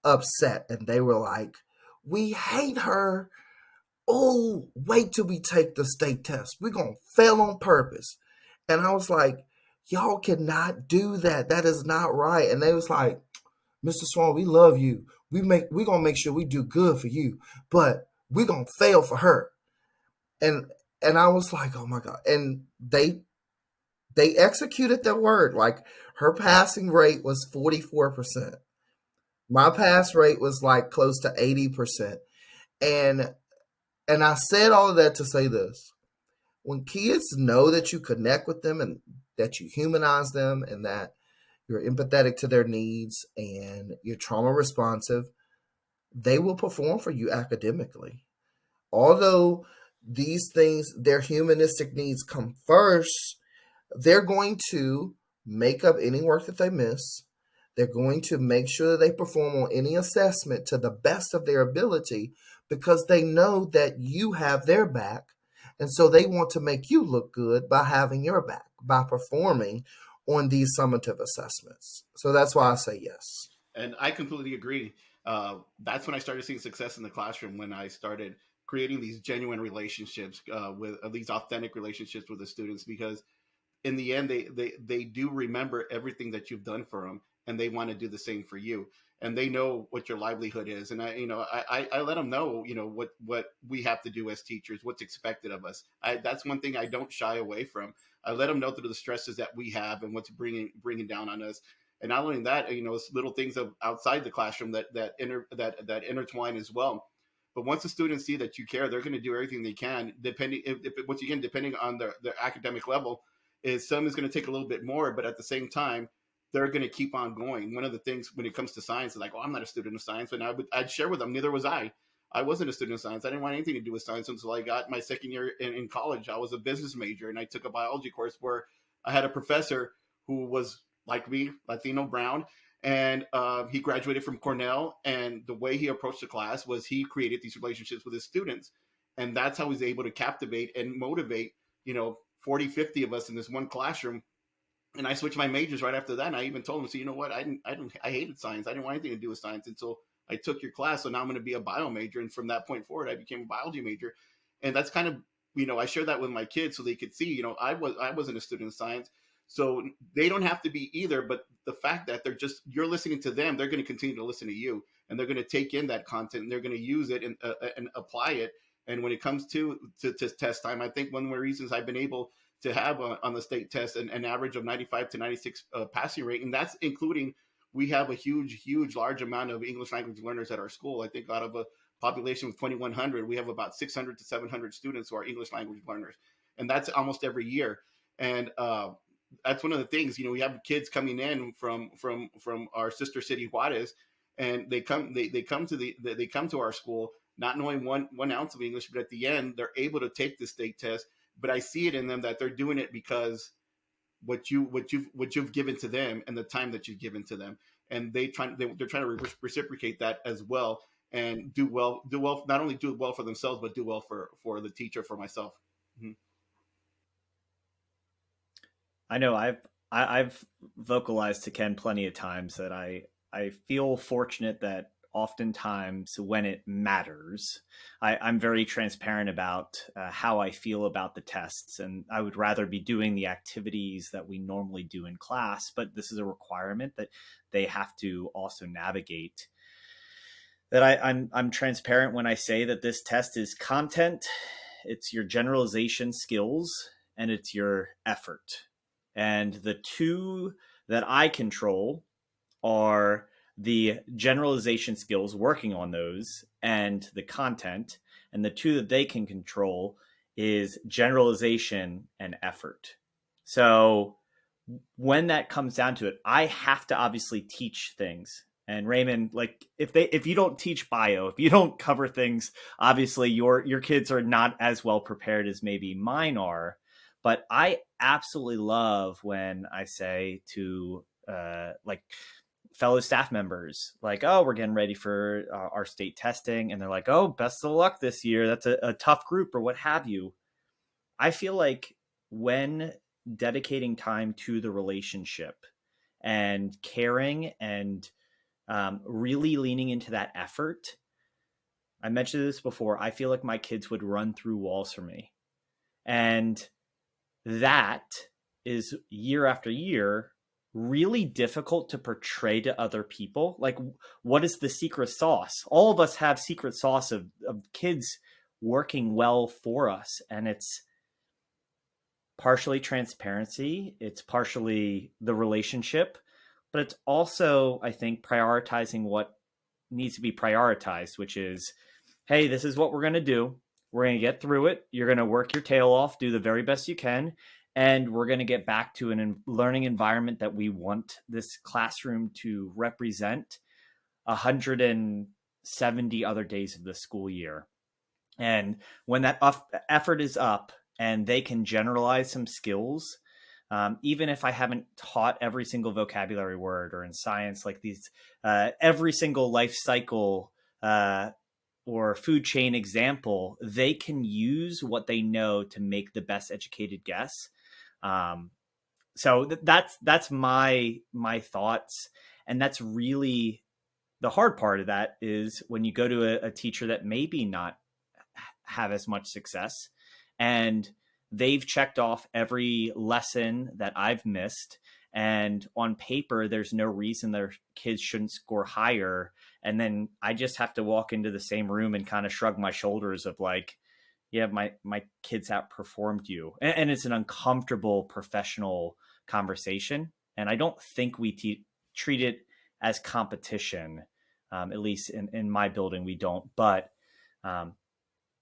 upset, and they were like, "We hate her. Oh, wait till we take the state test. We're going to fail on purpose." And I was like, "Y'all cannot do that. That is not right." And they was like, "Mr. Swann, we love you. We're going to make sure we do good for you, but we're going to fail for her." And I was like, "Oh my God." And they executed their word. Like, her passing rate was 44%. My pass rate was like close to 80%. And I said all of that to say this. When kids know that you connect with them and that you humanize them and that you're empathetic to their needs and you're trauma responsive, they will perform for you academically. Although these things, their humanistic needs come first, they're going to make up any work that they miss. They're going to make sure that they perform on any assessment to the best of their ability, because they know that you have their back. And so they want to make you look good by having your back, by performing on these summative assessments. So that's why I say yes. And I completely agree. That's when I started seeing success in the classroom, when I started creating these genuine relationships with these authentic relationships with the students, because in the end, they do remember everything that you've done for them, and they want to do the same for you. And they know what your livelihood is. And I let them know, what we have to do as teachers, what's expected of us. That's one thing I don't shy away from. I let them know through the stresses that we have and what's bringing down on us. And not only that, it's little things of outside the classroom that intertwine as well. But once the students see that you care, they're going to do everything they can, depending on their academic level. Some is going to take a little bit more, but at the same time, they're going to keep on going. One of the things when it comes to science is like, "Oh, I'm not a student of science," and I'd share with them, neither was I. I wasn't a student of science. I didn't want anything to do with science until I got my second year in college. I was a business major, and I took a biology course where I had a professor who was like me, Latino, brown, and he graduated from Cornell. And the way he approached the class was he created these relationships with his students, and that's how he was able to captivate and motivate 40, 50 of us in this one classroom. And I switched my majors right after that. And I even told him, "So you know what? I hated science. I didn't want anything to do with science until I took your class. So now I'm going to be a bio major." And from that point forward, I became a biology major. And that's kind of, I share that with my kids so they could see, I wasn't a student of science. So they don't have to be either. But the fact that you're listening to them, they're going to continue to listen to you, and they're going to take in that content, and they're going to use it and apply it. And when it comes to test time, I think one of the reasons I've been able to have on the state test an average of 95 to 96 passing rate. And that's including, we have a huge, large amount of English language learners at our school. I think out of a population of 2,100, we have about 600 to 700 students who are English language learners. And that's almost every year. And that's one of the things, we have kids coming in from our sister city, Juarez, and they come to our school not knowing one ounce of English, but at the end, they're able to take the state test. But I see it in them that they're doing it because what you've given to them and the time that you've given to them, and they're trying to reciprocate that as well, and do well. Not only do well for themselves, but do well for the teacher, for myself. Mm-hmm. I know I've vocalized to Ken plenty of times that I feel fortunate that oftentimes when it matters, I'm very transparent about how I feel about the tests, and I would rather be doing the activities that we normally do in class, but this is a requirement that they have to also navigate. that I'm transparent when I say that this test is content, it's your generalization skills, and it's your effort. And the two that I control are the generalization skills, working on those, and the content. And the two that they can control is generalization and effort. So when that comes down to it, I have to obviously teach things. And Raymond, like if you don't teach bio, if you don't cover things, obviously your kids are not as well prepared as maybe mine are. But I absolutely love when I say to like fellow staff members, like, oh, we're getting ready for our state testing, and they're like, oh, best of luck this year. That's a tough group or what have you. I feel like when dedicating time to the relationship and caring and really leaning into that effort, I mentioned this before, I feel like my kids would run through walls for me. And that is year after year really difficult to portray to other people. Like, what is the secret sauce? All of us have secret sauce of kids working well for us. And it's partially transparency, it's partially the relationship, but it's also, I think, prioritizing what needs to be prioritized, which is, hey, this is what we're going to do. We're going to get through it. You're going to work your tail off, do the very best you can. And we're going to get back to a learning environment that we want this classroom to represent 170 other days of the school year. And when that effort is up and they can generalize some skills, even if I haven't taught every single vocabulary word, or in science, like these, every single life cycle or food chain example, they can use what they know to make the best educated guess. So that's my thoughts. And that's really the hard part of that, is when you go to a teacher that maybe not have as much success, and they've checked off every lesson that I've missed, and on paper there's no reason their kids shouldn't score higher, and then I just have to walk into the same room and kind of shrug my shoulders of like, yeah, my kids outperformed you. And it's an uncomfortable professional conversation, and I don't think we treat it as competition. At least in my building we don't. But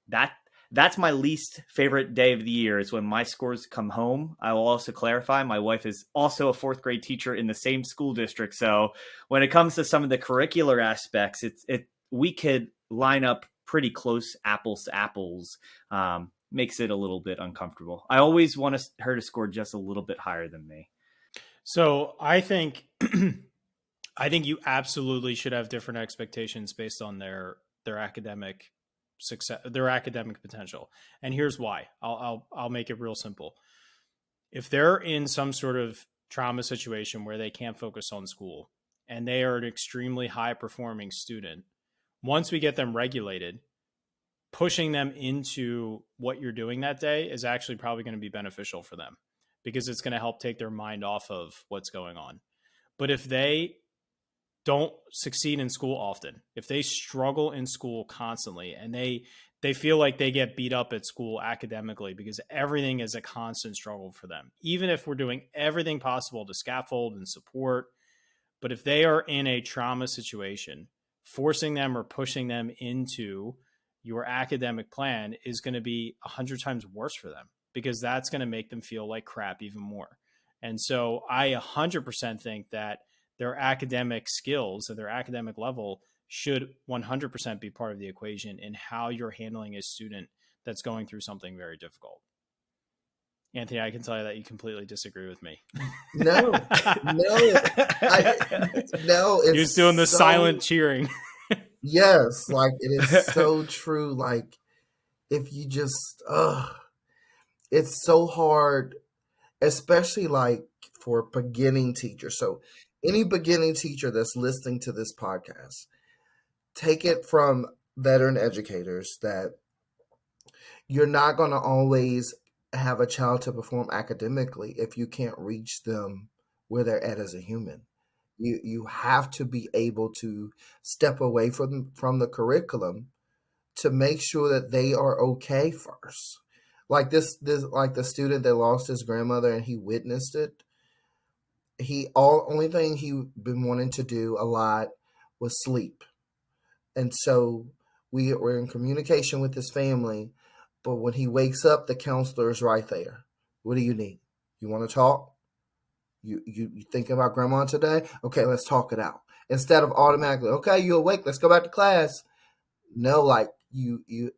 that's my least favorite day of the year, is when my scores come home. I will also clarify, my wife is also a fourth grade teacher in the same school district. So when it comes to some of the curricular aspects, we could line up pretty close, apples to apples. Makes it a little bit uncomfortable. I always want her to score just a little bit higher than me. So I think you absolutely should have different expectations based on their academic success, their academic potential. And here's why. I'll make it real simple. If they're in some sort of trauma situation where they can't focus on school and they are an extremely high performing student, once we get them regulated, pushing them into what you're doing that day is actually probably going to be beneficial for them, because it's going to help take their mind off of what's going on. But if they don't succeed in school often, if they struggle in school constantly, and they feel like they get beat up at school academically because everything is a constant struggle for them, even if we're doing everything possible to scaffold and support, but if they are in a trauma situation, forcing them or pushing them into your academic plan is going to be 100 times worse for them, because that's going to make them feel like crap even more. And so I 100% think that their academic skills and their academic level should 100% be part of the equation in how you're handling a student that's going through something very difficult. Anthony, I can tell you that you completely disagree with me. No. He was doing the silent cheering. Yes, like it is so true. Like if you just, it's so hard, especially like for beginning teachers. So any beginning teacher that's listening to this podcast, take it from veteran educators that you're not going to always have a child to perform academically if you can't reach them where they're at as a human. You have to be able to step away from the curriculum to make sure that they are okay first. Like this like the student that lost his grandmother and he witnessed it. Only thing he been wanting to do a lot was sleep. And so we're in communication with his family, but when he wakes up, the counselor is right there. What do you need? You want to talk? You thinking about grandma today? Okay, let's talk it out. Instead of automatically, okay, you awake, let's go back to class. No, like you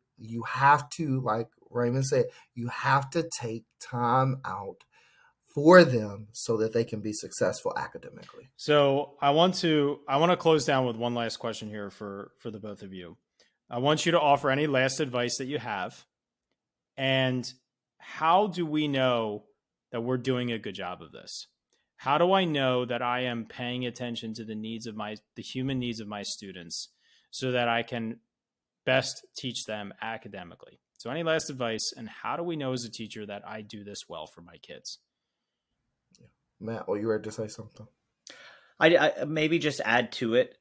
have to, like Raymond said, you have to take time out for them so that they can be successful academically. So I want to close down with one last question here for the both of you. I want you to offer any last advice that you have, and how do we know that we're doing a good job of this? How do I know that I am paying attention to the human needs of my students so that I can best teach them academically? So any last advice, and how do we know as a teacher that I do this well for my kids? Matt, you ready to say something? I maybe just add to it.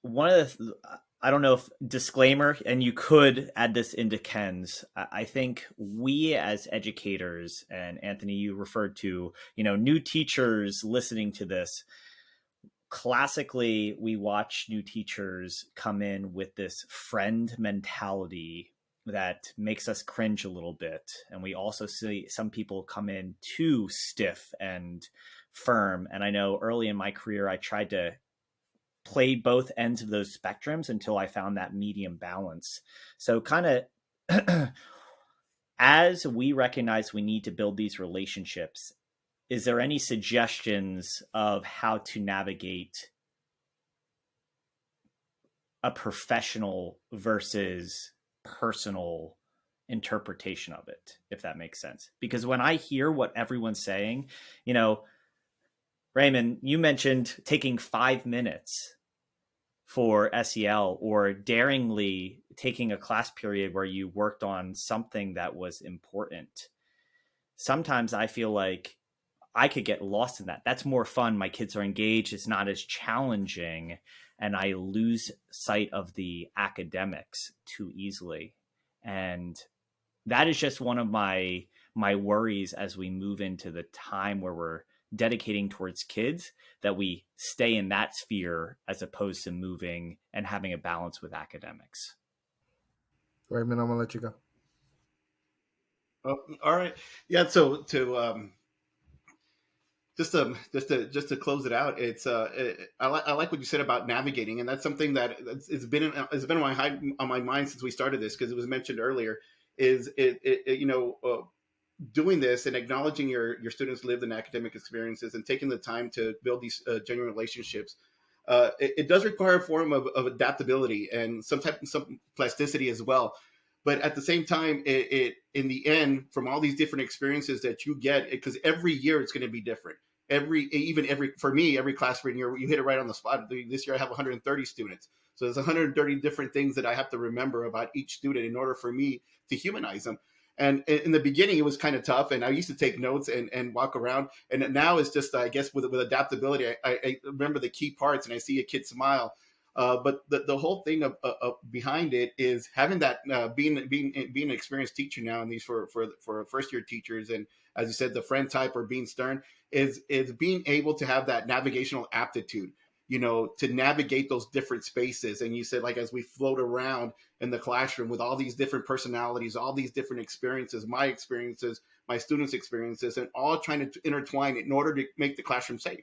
One of the, I don't know if disclaimer, and you could add this into Ken's. I think we as educators, and Anthony, you referred to, new teachers listening to this. Classically, we watch new teachers come in with this friend mentality that makes us cringe a little bit. And we also see some people come in too stiff and firm. And I know early in my career, I tried to play both ends of those spectrums until I found that medium balance. So kind of as we recognize we need to build these relationships, is there any suggestions of how to navigate a professional versus personal interpretation of it, if that makes sense? Because when I hear what everyone's saying, Raymond, you mentioned taking 5 minutes for SEL, or daringly taking a class period where you worked on something that was important. Sometimes I feel like I could get lost in that. That's more fun. My kids are engaged. It's not as challenging. And I lose sight of the academics too easily. And that is just one of my worries as we move into the time where we're dedicating towards kids, that we stay in that sphere as opposed to moving and having a balance with academics. Raymond, I'm going to let you go. Oh, all right. Yeah. So just to close it out, it's I like what you said about navigating, and that's something that it's been on my mind since we started this, because it was mentioned earlier. Is doing this and acknowledging your students' lived and academic experiences and taking the time to build these genuine relationships. It does require a form of adaptability and some plasticity as well. But at the same time, it in the end, from all these different experiences that you get, because every year it's going to be different. For me, every class year, you hit it right on the spot. This year I have 130 students. So there's 130 different things that I have to remember about each student in order for me to humanize them. And in the beginning, it was kind of tough. And I used to take notes and walk around. And now it's just, I guess, with adaptability, I remember the key parts and I see a kid smile. But the whole thing of behind it is having that being an experienced teacher now, and these for first year teachers, and as you said, the friend type or being stern, is being able to have that navigational aptitude, to navigate those different spaces. And you said, like, as we float around in the classroom with all these different personalities, all these different experiences, my experiences, my students' experiences, and all trying to intertwine in order to make the classroom safe.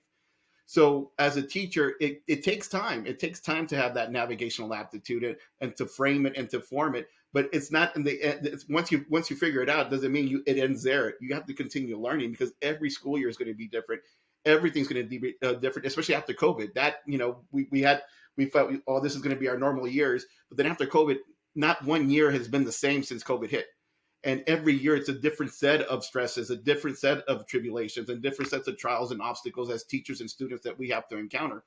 So as a teacher, it takes time. It takes time to have that navigational aptitude and to frame it and to form it. But it's not in the end. Once you figure it out, doesn't mean it ends there. You have to continue learning, because every school year is going to be different. Everything's going to be different, especially after COVID. That we felt, oh, this is going to be our normal years. But then after COVID, not one year has been the same since COVID hit. And every year it's a different set of stresses, a different set of tribulations, and different sets of trials and obstacles as teachers and students that we have to encounter.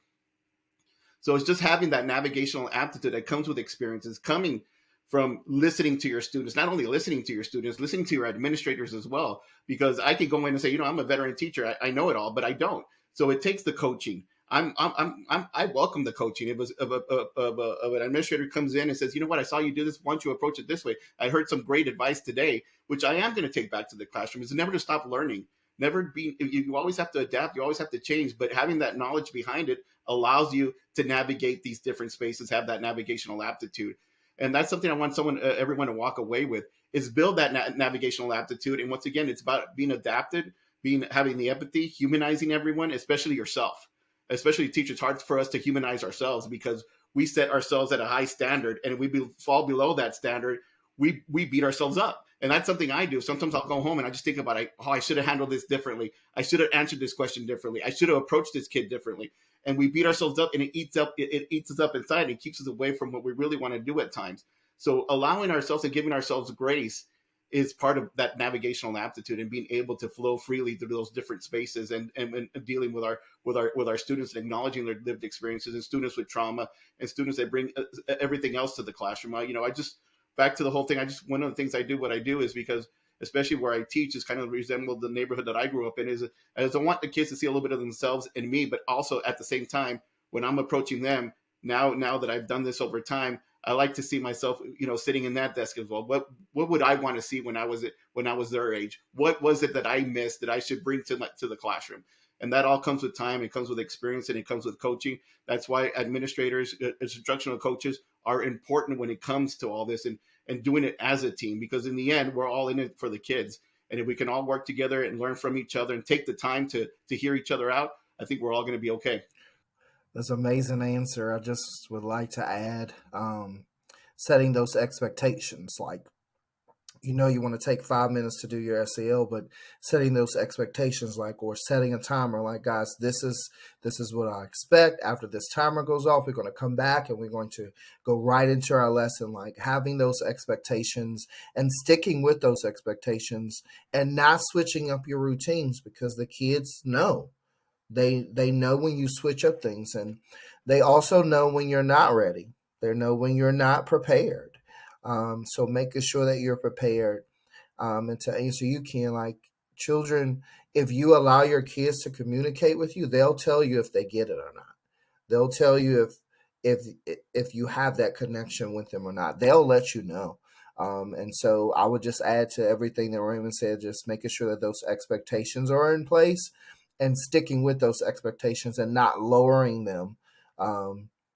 So it's just having that navigational aptitude that comes with experiences, coming from listening to your students, not only listening to your students, listening to your administrators as well. Because I could go in and say, I'm a veteran teacher. I know it all, but I don't. So it takes the coaching. I welcome the coaching. It was of an administrator comes in and says, you know what, I saw you do this. Why don't you approach it this way? I heard some great advice today, which I am going to take back to the classroom. Is never to stop learning. Never be. You always have to adapt. You always have to change. But having that knowledge behind it allows you to navigate these different spaces. Have that navigational aptitude, and that's something I want everyone to walk away with. Is build that navigational aptitude. And once again, it's about being adapted, having the empathy, humanizing everyone, especially yourself. Especially teachers, it's hard for us to humanize ourselves because we set ourselves at a high standard, and if we fall below that standard, we beat ourselves up. And that's something I do. Sometimes I'll go home and I just think about, I should have handled this differently. I should have answered this question differently. I should have approached this kid differently. And we beat ourselves up, and it eats us up inside. It keeps us away from what we really want to do at times. So allowing ourselves and giving ourselves grace is part of that navigational aptitude, and being able to flow freely through those different spaces, and dealing with our students, and acknowledging their lived experiences, and students with trauma, and students that bring everything else to the classroom. I just, back to the whole thing. One of the things I do, what I do is because, especially where I teach, is kind of resemble the neighborhood that I grew up in. Is I want the kids to see a little bit of themselves in me, but also at the same time, when I'm approaching them now that I've done this over time, I like to see myself, sitting in that desk as well. What would I want to see when I was their age? What was it that I missed that I should bring to the classroom? And that all comes with time. It comes with experience, and it comes with coaching. That's why administrators, instructional coaches are important when it comes to all this, and doing it as a team, because in the end, we're all in it for the kids. And if we can all work together and learn from each other and take the time to hear each other out, I think we're all going to be okay. That's an amazing answer. I just would like to add setting those expectations. Like, you want to take 5 minutes to do your SEL, but setting those expectations, or setting a timer, like, guys, this is what I expect. After this timer goes off, we're going to come back and we're going to go right into our lesson. Like, having those expectations and sticking with those expectations, and not switching up your routines, because the kids know. They know when you switch up things, and they also know when you're not ready. They know when you're not prepared. So making sure that you're prepared. And to answer you, Ken, like, children, if you allow your kids to communicate with you, they'll tell you if they get it or not. They'll tell you if you have that connection with them or not. They'll let you know. And so I would just add to everything that Raymond said, just making sure that those expectations are in place, and sticking with those expectations, and not lowering them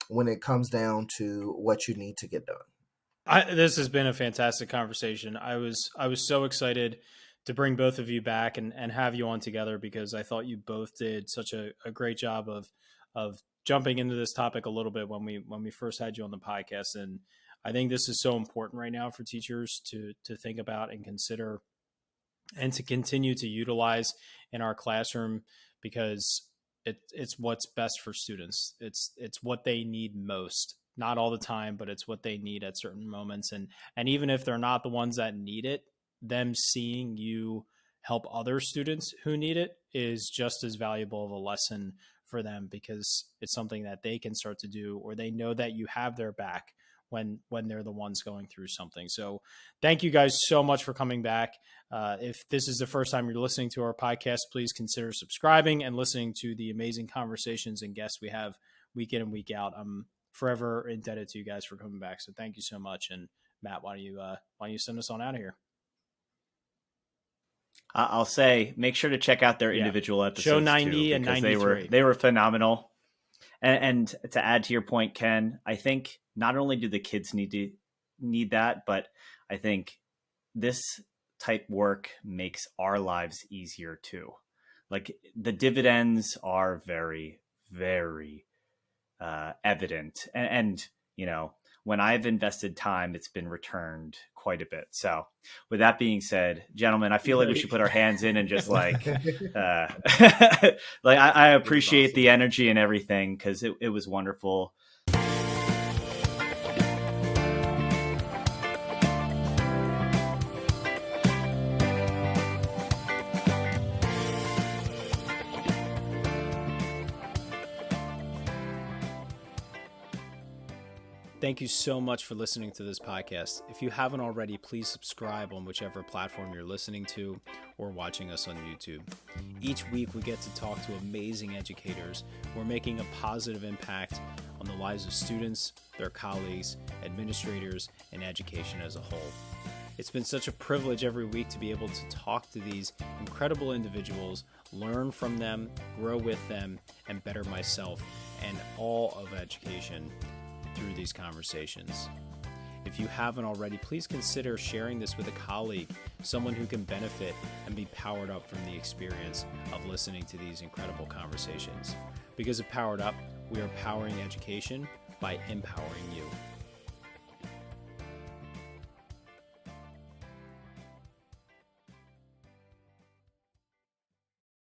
when it comes down to what you need to get done. This has been a fantastic conversation. I was so excited to bring both of you back and have you on together, because I thought you both did such a great job of jumping into this topic a little bit when we first had you on the podcast. And I think this is so important right now for teachers to think about and consider, and to continue to utilize in our classroom, because it's what's best for students. It's what they need most, not all the time, but it's what they need at certain moments. And even if they're not the ones that need it, them seeing you help other students who need it is just as valuable of a lesson for them, because it's something that they can start to do, or they know that you have their back when they're the ones going through something. So thank you guys so much for coming back. If this is the first time you're listening to our podcast, please consider subscribing and listening to the amazing conversations and guests we have week in and week out. I'm forever indebted to you guys for coming back. So thank you so much. And Matt, why don't you send us on out of here? I'll say, make sure to check out their individual episodes. Show 90 too, and 93. They were phenomenal. And to add to your point, Ken, I think not only do the kids need that, but I think this type work makes our lives easier too. Like, the dividends are very, very evident. And when I've invested time, it's been returned quite a bit. So with that being said, gentlemen, I feel like we should put our hands in and just like I appreciate the energy and everything, because it was wonderful. Thank you so much for listening to this podcast. If you haven't already, please subscribe on whichever platform you're listening to or watching us on YouTube. Each week we get to talk to amazing educators who are making a positive impact on the lives of students, their colleagues, administrators, and education as a whole. It's been such a privilege every week to be able to talk to these incredible individuals, learn from them, grow with them, and better myself and all of education through these conversations. If you haven't already, please consider sharing this with a colleague, someone who can benefit and be powered up from the experience of listening to these incredible conversations. Because of Powered Up, we are powering education by empowering you.